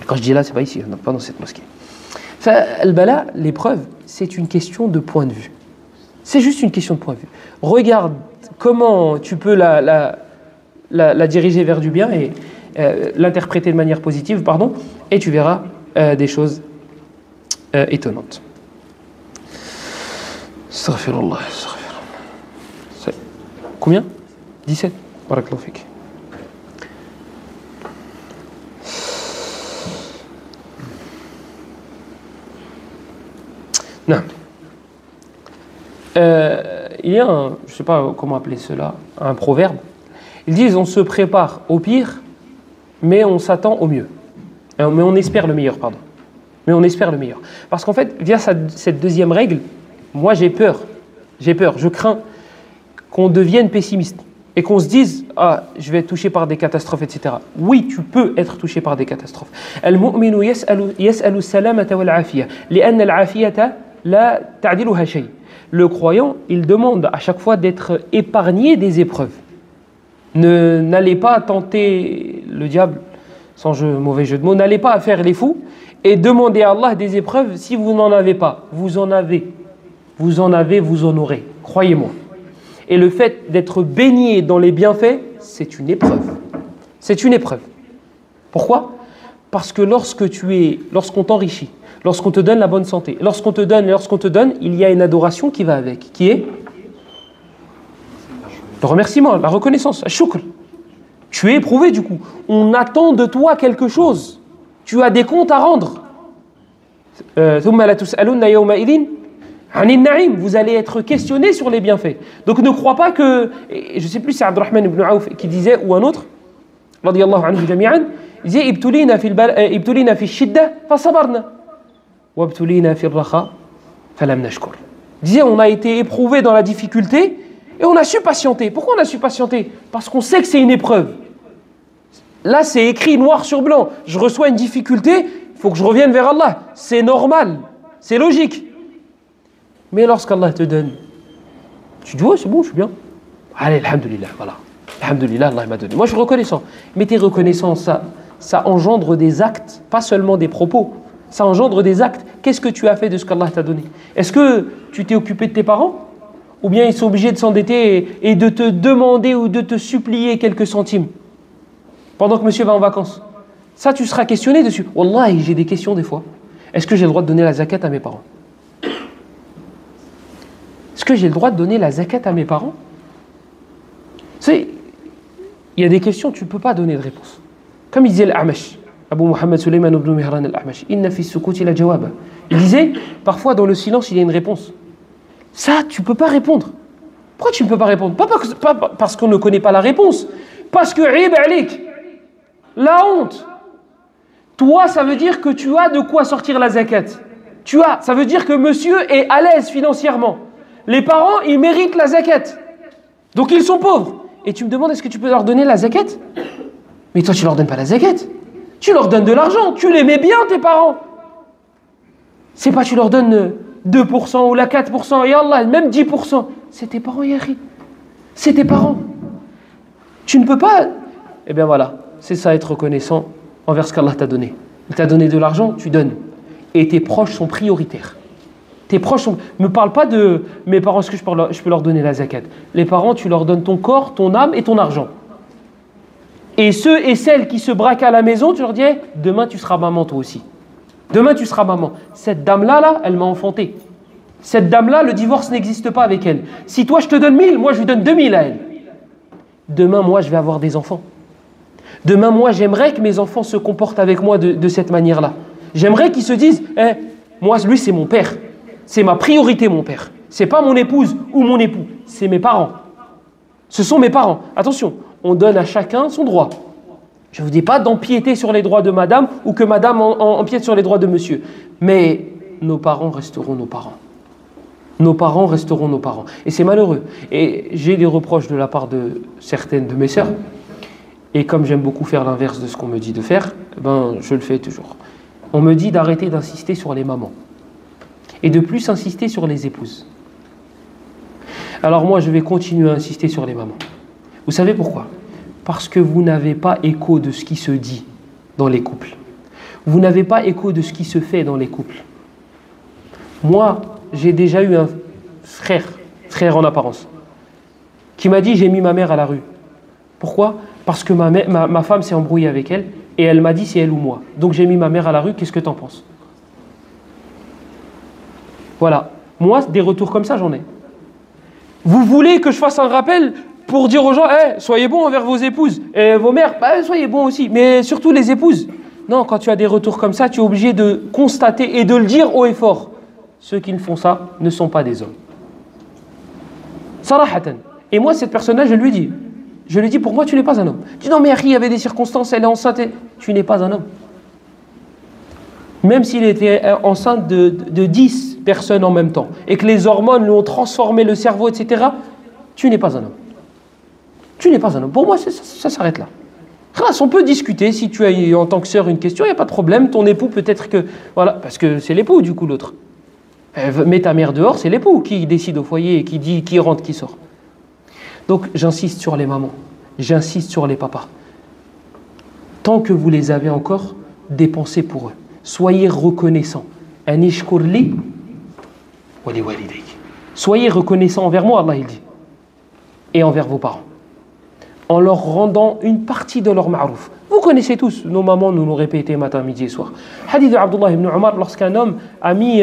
Quand je dis là, c'est pas ici, pas dans cette mosquée. Al-Bala, l'épreuve, c'est une question de point de vue. C'est juste une question de point de vue. Regarde comment tu peux la diriger vers du bien et l'interpréter de manière positive, pardon, et tu verras des choses étonnantes. Astaghfirullah. Combien? 17. Barakallahu fik. Non. Il y a je ne sais pas comment appeler cela, un proverbe. Ils disent on se prépare au pire, mais on s'attend au mieux. Mais on espère le meilleur, pardon. Mais on espère le meilleur. Parce qu'en fait, via cette deuxième règle, moi j'ai peur, je crains qu'on devienne pessimiste et qu'on se dise ah, je vais être touché par des catastrophes, etc. Oui, tu peux être touché par des catastrophes. Al-mu'minu yas'alu salamata wal afiyah, li'anna al-afiyata la ta'diluha shay. Le croyant, il demande à chaque fois d'être épargné des épreuves. N'allez pas tenter le diable, sans mauvais jeu de mots, n'allez pas faire les fous et demandez à Allah des épreuves si vous n'en avez pas. Vous en avez, vous en aurez. Croyez-moi. Et le fait d'être baigné dans les bienfaits, c'est une épreuve. C'est une épreuve. Pourquoi? Parce que lorsqu'on t'enrichit, lorsqu'on te donne la bonne santé, lorsqu'on te donne, il y a une adoration qui va avec, qui est le remerciement, la reconnaissance, le shukr. Tu es éprouvé du coup. On attend de toi quelque chose. Tu as des comptes à rendre. Vous allez être questionné sur les bienfaits. Donc ne crois pas que, je ne sais plus si c'est Abdurrahman ibn Auf qui disait, ou un autre, radiyallahu anhu jami'an, il disait ibtulina fi shidda fa sabarna wa ibtulina fi raha falam nashkur. Il disait on a été éprouvé dans la difficulté et on a su patienter. Pourquoi on a su patienter? Parce qu'on sait que c'est une épreuve. Là c'est écrit noir sur blanc. Je reçois une difficulté, il faut que je revienne vers Allah. C'est normal, c'est logique. Mais lorsqu'Allah te donne, tu dis ouais c'est bon, je suis bien. Allez, alhamdoulilah, voilà. Alhamdoulilah, Allah m'a donné. Moi je suis reconnaissant. Mais tes reconnaissances, ça engendre des actes, pas seulement des propos. Ça engendre des actes. Qu'est-ce que tu as fait de ce qu'Allah t'a donné? Est-ce que tu t'es occupé de tes parents? Ou bien ils sont obligés de s'endetter et de te demander ou de te supplier quelques centimes pendant que monsieur va en vacances. Ça, tu seras questionné dessus. Wallahi, j'ai des questions des fois. Est-ce que j'ai le droit de donner la zakat à mes parents? Est-ce que j'ai le droit de donner la zakat à mes parents? Tu sais, il y a des questions, tu ne peux pas donner de réponse. Comme il disait l'Amash, Abu Muhammad Sulayman ibn Mihran al-Amash, Inna fi sukuti la jawaba. Il disait, parfois dans le silence, il y a une réponse. Ça, tu ne peux pas répondre. Pourquoi tu ne peux pas répondre? Pas parce qu'on ne connaît pas la réponse. Parce que, Ib alik, la honte. Toi, ça veut dire que tu as de quoi sortir la zakat. Ça veut dire que monsieur est à l'aise financièrement. Les parents, ils méritent la zakat. Donc ils sont pauvres. Et tu me demandes, est-ce que tu peux leur donner la zakat? Mais toi, tu leur donnes pas la zakat. Tu leur donnes de l'argent. Tu les mets bien, tes parents. C'est pas tu leur donnes 2% ou la 4%, et Allah, même 10%. C'est tes parents, Yahri. C'est tes parents. Tu ne peux pas... Eh bien voilà, c'est ça être reconnaissant envers ce qu'Allah t'a donné. Il t'a donné de l'argent, tu donnes. Et tes proches sont prioritaires. Tes proches sont... Ne me parle pas de mes parents, est-ce que je peux leur donner la zakat? Les parents, tu leur donnes ton corps, ton âme et ton argent. Et ceux et celles qui se braquent à la maison, tu leur dis, hey, demain tu seras maman toi aussi. Demain tu seras maman. Cette dame-là, elle m'a enfanté. Cette dame-là, le divorce n'existe pas avec elle. Si toi je te donne 1000, moi je lui donne 2000 à elle. Demain, moi je vais avoir des enfants. Demain, moi j'aimerais que mes enfants se comportent avec moi de cette manière-là. J'aimerais qu'ils se disent, hey, moi lui c'est mon père. C'est ma priorité, mon père. C'est pas mon épouse ou mon époux. C'est mes parents. Ce sont mes parents. Attention, on donne à chacun son droit. Je ne vous dis pas d'empiéter sur les droits de madame ou que madame empiète sur les droits de monsieur. Mais nos parents resteront nos parents. Nos parents resteront nos parents. Et c'est malheureux. Et j'ai des reproches de la part de certaines de mes sœurs. Et comme j'aime beaucoup faire l'inverse de ce qu'on me dit de faire, ben, je le fais toujours. On me dit d'arrêter d'insister sur les mamans. Et de plus insister sur les épouses. Alors moi, je vais continuer à insister sur les mamans. Vous savez pourquoi? Parce que vous n'avez pas écho de ce qui se dit dans les couples. Vous n'avez pas écho de ce qui se fait dans les couples. Moi, j'ai déjà eu un frère en apparence, qui m'a dit, j'ai mis ma mère à la rue. Pourquoi? Parce que ma femme s'est embrouillée avec elle, et elle m'a dit c'est elle ou moi. Donc j'ai mis ma mère à la rue, qu'est-ce que t'en penses? Voilà. Moi, des retours comme ça, j'en ai. Vous voulez que je fasse un rappel pour dire aux gens, hey, soyez bons envers vos épouses. Et vos mères, bah, soyez bons aussi. Mais surtout les épouses. Non, quand tu as des retours comme ça, tu es obligé de constater et de le dire haut et fort. Ceux qui ne font ça ne sont pas des hommes. Sarahatan. Et moi, cette personne-là, je lui dis. Je lui dis, pour moi, tu n'es pas un homme. Je dis, non, mais il y avait des circonstances, elle est enceinte. Tu n'es pas un homme. Même s'il était enceinte de 10 personnes en même temps, et que les hormones lui ont transformé le cerveau, etc., tu n'es pas un homme. Tu n'es pas un homme. Pour moi, ça s'arrête là. On peut discuter, si tu as en tant que sœur une question, il n'y a pas de problème. Ton époux, peut-être que... Voilà, parce que c'est l'époux, du coup, l'autre. Mets ta mère dehors, c'est l'époux qui décide au foyer et qui dit qui rentre, qui sort. Donc, j'insiste sur les mamans. J'insiste sur les papas. Tant que vous les avez encore, dépensez pour eux. Soyez reconnaissants. Anishkurli wali walidayk. Soyez reconnaissants envers moi, Allah il dit. Et envers vos parents. En leur rendant une partie de leur ma'rouf. Vous connaissez tous, nos mamans nous l'ont répété matin, midi et soir. Hadith de Abdullah ibn Umar, lorsqu'un homme a mis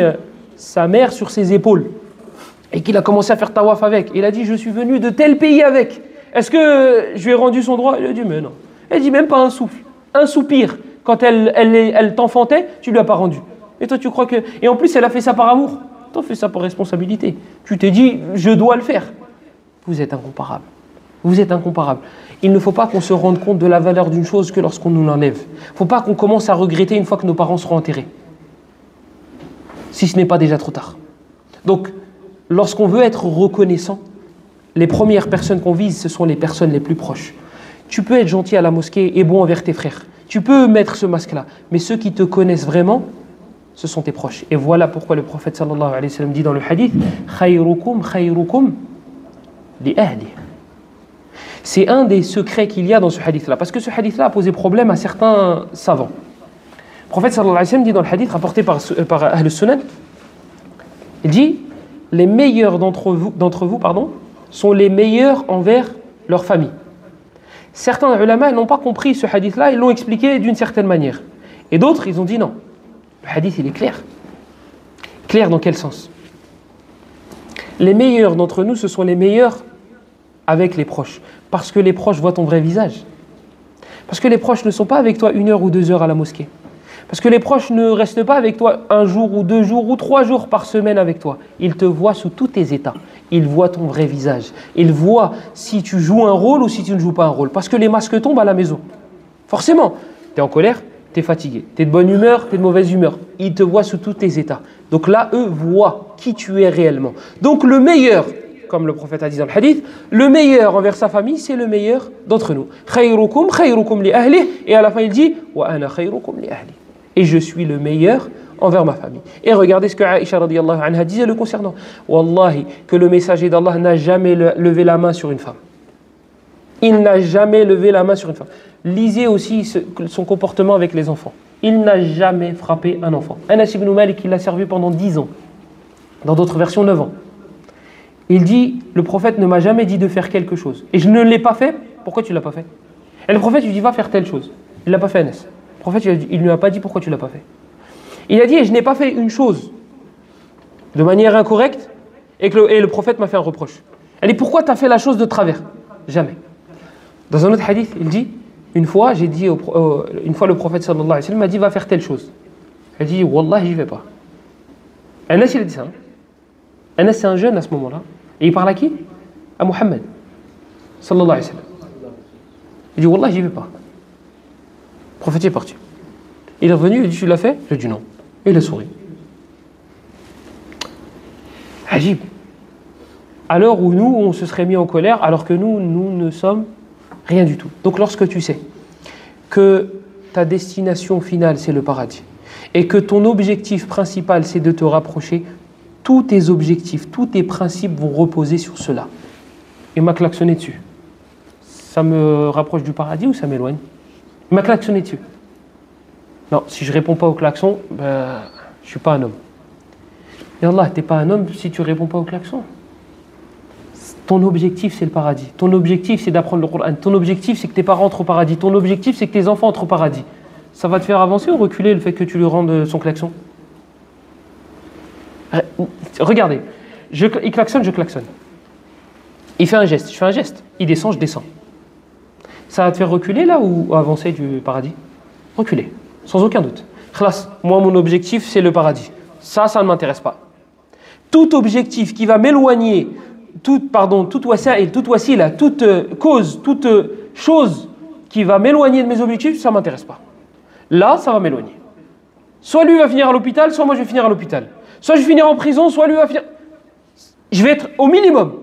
sa mère sur ses épaules et qu'il a commencé à faire tawaf avec. Il a dit, je suis venu de tel pays avec. Est-ce que je lui ai rendu son droit? Il a dit, mais non. Elle dit, même pas un souffle, un soupir. Quand elle t'enfantait, tu lui as pas rendu. Et toi, tu crois que... Et en plus, elle a fait ça par amour. Toi, fais ça par responsabilité. Tu t'es dit, je dois le faire. Vous êtes incomparable. Vous êtes incomparable. Il ne faut pas qu'on se rende compte de la valeur d'une chose que lorsqu'on nous l'enlève. Il ne faut pas qu'on commence à regretter une fois que nos parents seront enterrés. Si ce n'est pas déjà trop tard. Donc, lorsqu'on veut être reconnaissant, les premières personnes qu'on vise, ce sont les personnes les plus proches. Tu peux être gentil à la mosquée et bon envers tes frères. Tu peux mettre ce masque-là. Mais ceux qui te connaissent vraiment, ce sont tes proches. Et voilà pourquoi le prophète sallallahu alayhi wa sallam dit dans le hadith « Khayrukum khayrukum li ahli ». C'est un des secrets qu'il y a dans ce hadith-là. Parce que ce hadith-là a posé problème à certains savants. Le prophète sallallahu alayhi wa sallam dit dans le hadith rapporté par Ahl Sunan, il dit les meilleurs d'entre vous, sont les meilleurs envers leur famille. Certains ulama n'ont pas compris ce hadith-là, ils l'ont expliqué d'une certaine manière. Et d'autres, ils ont dit non. Le hadith, il est clair. Clair dans quel sens? Les meilleurs d'entre nous, ce sont les meilleurs avec les proches. Parce que les proches voient ton vrai visage. Parce que les proches ne sont pas avec toi 1 heure ou 2 heures à la mosquée. Parce que les proches ne restent pas avec toi 1 jour ou 2 jours ou 3 jours par semaine avec toi. Ils te voient sous tous tes états. Ils voient ton vrai visage. Ils voient si tu joues un rôle ou si tu ne joues pas un rôle. Parce que les masques tombent à la maison. Forcément, tu es en colère, tu es fatigué. Tu es de bonne humeur, tu es de mauvaise humeur. Ils te voient sous tous tes états. Donc là, eux voient qui tu es réellement. Donc le meilleur, comme le prophète a dit dans le hadith, le meilleur envers sa famille, c'est le meilleur d'entre nous. Khayrukum, khayrukum li ahli. Et à la fin, il dit Wa ana khayrukum li ahli. Et je suis le meilleur envers ma famille. Et regardez ce que Aïcha radiyallahu anha disait le concernant. Wallahi, que le messager d'Allah n'a jamais levé la main sur une femme. Il n'a jamais levé la main sur une femme. Lisez aussi son comportement avec les enfants. Il n'a jamais frappé un enfant. Anas ibn Malik, il l'a servi pendant 10 ans. Dans d'autres versions, 9 ans. Il dit, le prophète ne m'a jamais dit de faire quelque chose. Et je ne l'ai pas fait. Pourquoi tu ne l'as pas fait? Et le prophète lui dit, va faire telle chose. Il ne l'a pas fait, Anas. Le prophète, il ne lui a pas dit pourquoi tu ne l'as pas fait. Il a dit, et je n'ai pas fait une chose de manière incorrecte, et le prophète m'a fait un reproche. Elle dit, pourquoi tu as fait la chose de travers? Jamais. Dans un autre hadith, il dit, une fois le prophète sallallahu alayhi wa sallam m'a dit, va faire telle chose. Elle dit, wallah, j'y vais pas. Anas, il a dit ça. Anas, c'est un jeune à ce moment-là. Et il parle à qui? À Muhammad sallallahu alayhi wa sallam. Il dit, wallah, j'y vais pas. Le prophète est parti. Il est revenu, il dit, tu l'as fait? Je lui ai dit non. Et il a souri. Ajib. À l'heure où nous, on se serait mis en colère, alors que nous ne sommes rien du tout. Donc lorsque tu sais que ta destination finale, c'est le paradis, et que ton objectif principal, c'est de te rapprocher, tous tes objectifs, tous tes principes vont reposer sur cela. Il m'a klaxonné dessus. Ça me rapproche du paradis ou ça m'éloigne? Il m'a klaxonné dessus. Non, si je ne réponds pas au klaxon, je ne suis pas un homme. Et Allah, tu n'es pas un homme si tu ne réponds pas au klaxon. Ton objectif, c'est le paradis. Ton objectif, c'est d'apprendre le Coran. Ton objectif, c'est que tes parents entrent au paradis. Ton objectif, c'est que tes enfants entrent au paradis. Ça va te faire avancer ou reculer le fait que tu lui rendes son klaxon? Regardez, il klaxonne, je klaxonne. Il fait un geste, je fais un geste. Il descend, je descends. Ça va te faire reculer là ou avancer du paradis? Reculer, sans aucun doute. Khlas, moi mon objectif c'est le paradis. Ça ne m'intéresse pas. Tout objectif qui va m'éloigner, toute wasila, toute cause, toute chose qui va m'éloigner de mes objectifs, ça ne m'intéresse pas. Là, ça va m'éloigner. Soit lui va finir à l'hôpital, soit moi je vais finir à l'hôpital. Soit je vais finir en prison, soit lui va finir... Je vais être au minimum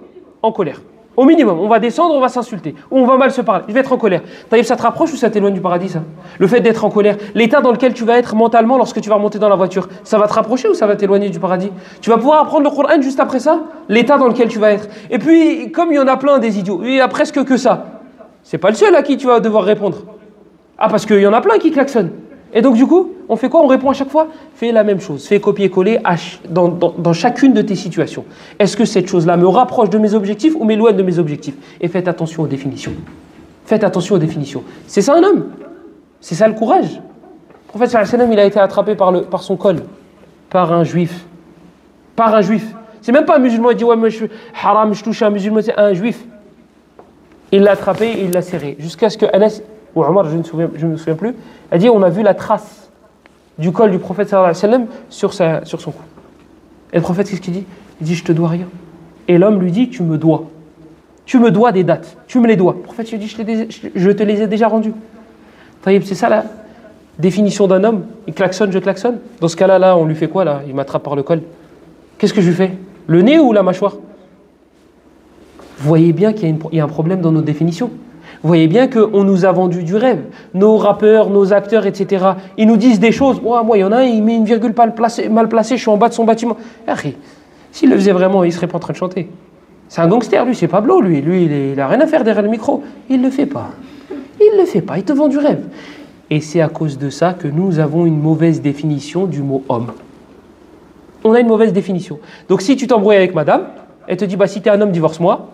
en colère. Au minimum, on va descendre, on va s'insulter, ou on va mal se parler. Je vais être en colère. Taïb, ça te rapproche ou ça t'éloigne du paradis, ça? Le fait d'être en colère, l'état dans lequel tu vas être mentalement lorsque tu vas remonter dans la voiture, ça va te rapprocher ou ça va t'éloigner du paradis? Tu vas pouvoir apprendre le Coran juste après ça? L'état dans lequel tu vas être. Et puis, comme il y en a plein des idiots, il y a presque que ça. C'est pas le seul à qui tu vas devoir répondre. Ah, parce qu'il y en a plein qui klaxonnent. Et donc du coup, on fait quoi? On répond à chaque fois? Fais la même chose, fais copier-coller dans chacune de tes situations. Est-ce que cette chose-là me rapproche de mes objectifs ou m'éloigne de mes objectifs? Et faites attention aux définitions. Faites attention aux définitions. C'est ça un homme. C'est ça le courage. Le prophète sallallahu alayhi wa sallam, il a été attrapé par son col, par un juif. Par un juif. C'est même pas un musulman, il dit ouais, moi je suis haram, je touche un musulman, c'est un juif. Il l'a attrapé et il l'a serré. Jusqu'à ce que Anas ou Omar, je ne me souviens plus, a dit on a vu la trace du col du prophète sallallahu alayhi wa sallam sur son cou. Et le prophète, qu'est-ce qu'il dit? Il dit je te dois rien. Et l'homme lui dit tu me dois. Tu me dois des dates. Tu me les dois. Le prophète lui dit je te les ai déjà rendus. C'est ça la définition d'un homme. Il klaxonne, je klaxonne. Dans ce cas-là, là, on lui fait quoi là? Il m'attrape par le col. Qu'est-ce que je lui fais? Le nez ou la mâchoire? Vous voyez bien qu'il y a un problème dans nos définitions. Vous voyez bien qu'on nous a vendu du rêve. Nos rappeurs, nos acteurs, etc. Ils nous disent des choses. Oh, moi, il y en a un, il met une virgule mal placée, je suis en bas de son bâtiment. S'il le faisait vraiment, il ne serait pas en train de chanter. C'est un gangster, lui, c'est Pablo, lui. Lui, il n'a rien à faire derrière le micro. Il ne le fait pas. Il ne le fait pas, il te vend du rêve. Et c'est à cause de ça que nous avons une mauvaise définition du mot homme. On a une mauvaise définition. Donc si tu t'embrouilles avec madame, elle te dit bah si t'es un homme, divorce-moi.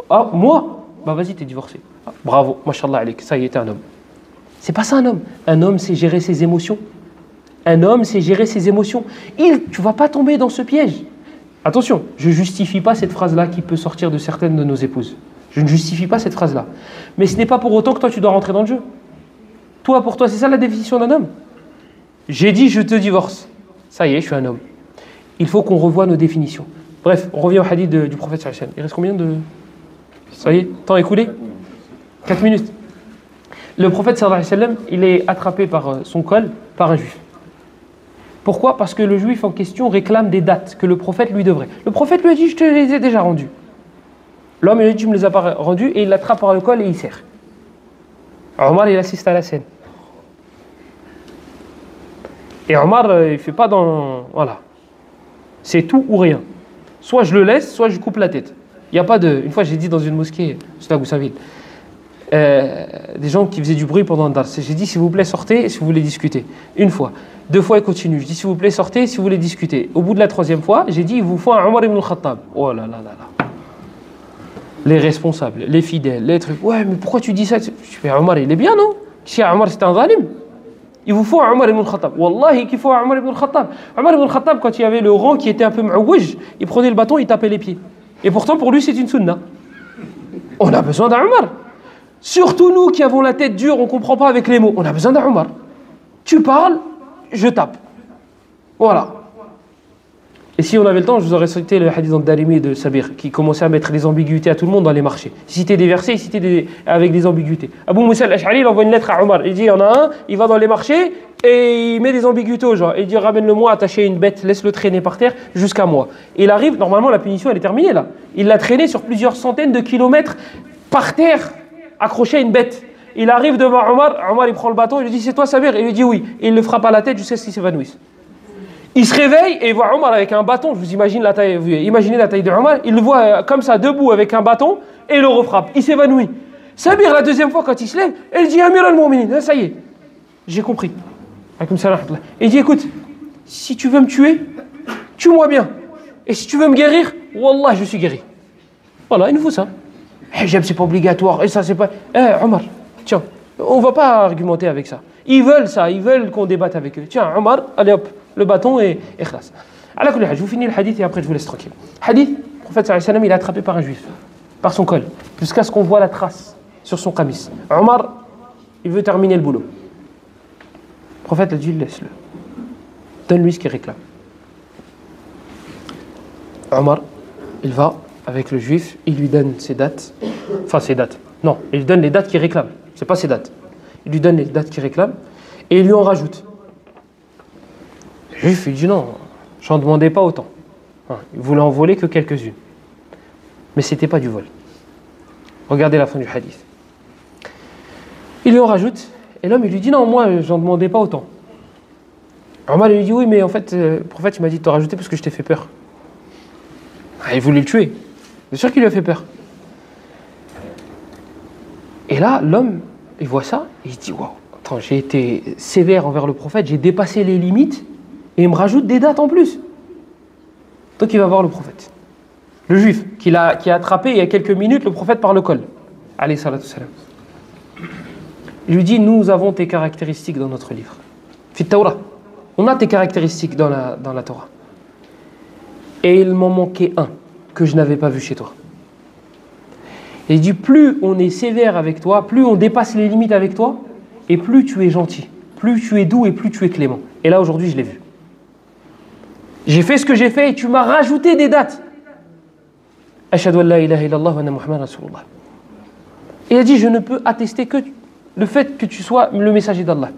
Ah, moi? Bah vas-y, t'es divorcé. Ah, bravo, mashallah alik, ça y est, t'es un homme. C'est pas ça un homme. Un homme, c'est gérer ses émotions. Un homme, c'est gérer ses émotions. Tu vas pas tomber dans ce piège. Attention, je ne justifie pas cette phrase-là qui peut sortir de certaines de nos épouses. Je ne justifie pas cette phrase-là. Mais ce n'est pas pour autant que toi, tu dois rentrer dans le jeu. Toi, pour toi, c'est ça la définition d'un homme. J'ai dit, je te divorce. Ça y est, je suis un homme. Il faut qu'on revoie nos définitions. Bref, on revient au hadith du prophète sallallahu alayhi wa sallam. Il reste combien de... Ça y est, temps écoulé 4 minutes. Le prophète sallallahu alayhi wa sallam, il est attrapé par son col par un juif. Pourquoi? Parce que le juif en question réclame des dates que le prophète lui devrait. Le prophète lui a dit, je te les ai déjà rendues. L'homme, il a dit, tu ne me les as pas rendues, et il l'attrape par le col et il serre. Omar, il assiste à la scène. Et Omar, il ne fait pas dans... Voilà. C'est tout ou rien. Soit je le laisse, soit je coupe la tête. Il n'y a pas de... Une fois, j'ai dit dans une mosquée, c'était à Goussainville, des gens qui faisaient du bruit pendant le dars. J'ai dit, s'il vous plaît, sortez si vous voulez discuter. Une fois. 2 fois, il continue. Je dis, s'il vous plaît, sortez si vous voulez discuter. Au bout de la 3e fois, j'ai dit, il vous faut un Omar ibn al-Khattab. Oh là là là là. Les responsables, les fidèles, les trucs. Ouais, mais pourquoi tu dis ça? Je fais, Omar, il est bien, non? Si Omar, c'était un zalim. Il vous faut un Omar ibn al-Khattab. Wallahi, qu'il faut un Omar ibn al-Khattab. Omar ibn al-Khattab, quand il y avait le rang qui était un peu ma'ouj, il prenait le bâton, il tapait les pieds. Et pourtant, pour lui, c'est une sunna. On a besoin d'un Omar. Surtout nous qui avons la tête dure, on ne comprend pas avec les mots. On a besoin d'un Omar. Tu parles, je tape. Voilà. Et si on avait le temps, je vous aurais cité le hadith d'Al-Darimi de Sabir, qui commençait à mettre des ambiguïtés à tout le monde dans les marchés. Il citait des versets, il citait avec des ambiguïtés. Abu Moussa al-Ash'ari, il envoie une lettre à Omar. Il dit, il y en a un, il va dans les marchés et il met des ambiguïtés aux gens. Il dit, ramène-le-moi, attaché à une bête, laisse-le traîner par terre jusqu'à moi. Et il arrive, normalement la punition elle est terminée là. Il l'a traîné sur plusieurs centaines de kilomètres par terre, accroché à une bête. Il arrive devant Omar, Omar il prend le bâton, il lui dit, c'est toi Sabir? Il lui dit oui. Et il le frappe à la tête jusqu'à ce qu'il s'évanouisse. Il se réveille et il voit Omar avec un bâton. Je vous imagine la taille, imaginez la taille de Omar. Il le voit comme ça, debout avec un bâton et il le refrappe. Il s'évanouit. Sabir, la 2e fois, quand il se lève, il dit Amir al-Mu'minin, ça y est, j'ai compris. Et il dit écoute, si tu veux me tuer, tue-moi bien. Et si tu veux me guérir, Wallah, je suis guéri. Voilà, il nous faut ça. Hijab, c'est pas obligatoire. Et ça, c'est pas. Omar, tiens, on va pas argumenter avec ça. Ils veulent ça, ils veulent qu'on débatte avec eux. Tiens, Omar, allez hop, le bâton et khlas. Alors, je vous finis le hadith et après je vous laisse tranquille. Hadith, le prophète sallallahu alayhi wa sallam, il est attrapé par un juif, par son col, jusqu'à ce qu'on voit la trace sur son qamis. Omar, il veut terminer le boulot. Le prophète a dit, laisse-le. Donne-lui ce qu'il réclame. Omar, il va avec le juif, il lui donne ses dates. Enfin, ses dates. Non, il lui donne les dates qu'il réclame. C'est pas ses dates. Il lui donne les dates qu'il réclame et il lui en rajoute. Le juif, il dit non, j'en demandais pas autant. Il voulait en voler que quelques-unes. Mais c'était pas du vol. Regardez la fin du hadith. Il lui en rajoute et l'homme, il lui dit non, moi, j'en demandais pas autant. Omar lui dit oui, mais en fait, le prophète, il m'a dit de te rajouter parce que je t'ai fait peur. Il voulait le tuer. Bien sûr qu'il lui a fait peur. Et là, l'homme, il voit ça et il se dit waouh, attends, j'ai été sévère envers le prophète, j'ai dépassé les limites et il me rajoute des dates en plus. Donc il va voir le prophète. Le juif qui a attrapé il y a quelques minutes le prophète par le col. Alayhi salatu salam. Il lui dit nous avons tes caractéristiques dans notre livre. Fit Tawra. On a tes caractéristiques dans la Torah. Et il m'en manquait un que je n'avais pas vu chez toi. Et il dit, plus on est sévère avec toi, plus on dépasse les limites avec toi, et plus tu es gentil, plus tu es doux et plus tu es clément. Et là, aujourd'hui, je l'ai vu. J'ai fait ce que j'ai fait et tu m'as rajouté des dates. Ashhadu an la ilaha illallah wa anna Muhammadan rasulullah. Et il a dit, je ne peux attester que le fait que tu sois le messager d'Allah.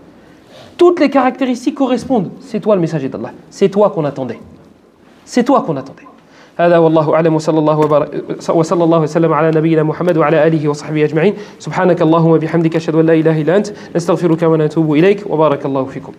Toutes les caractéristiques correspondent. C'est toi le messager d'Allah. C'est toi qu'on attendait. C'est toi qu'on attendait. هذا والله أعلم وصلى الله وسلم على نبينا محمد وعلى آله وصحبه أجمعين سبحانك اللهم وبحمدك أشهد أن لا إله إلا أنت نستغفرك ونتوب إليك وبارك الله فيكم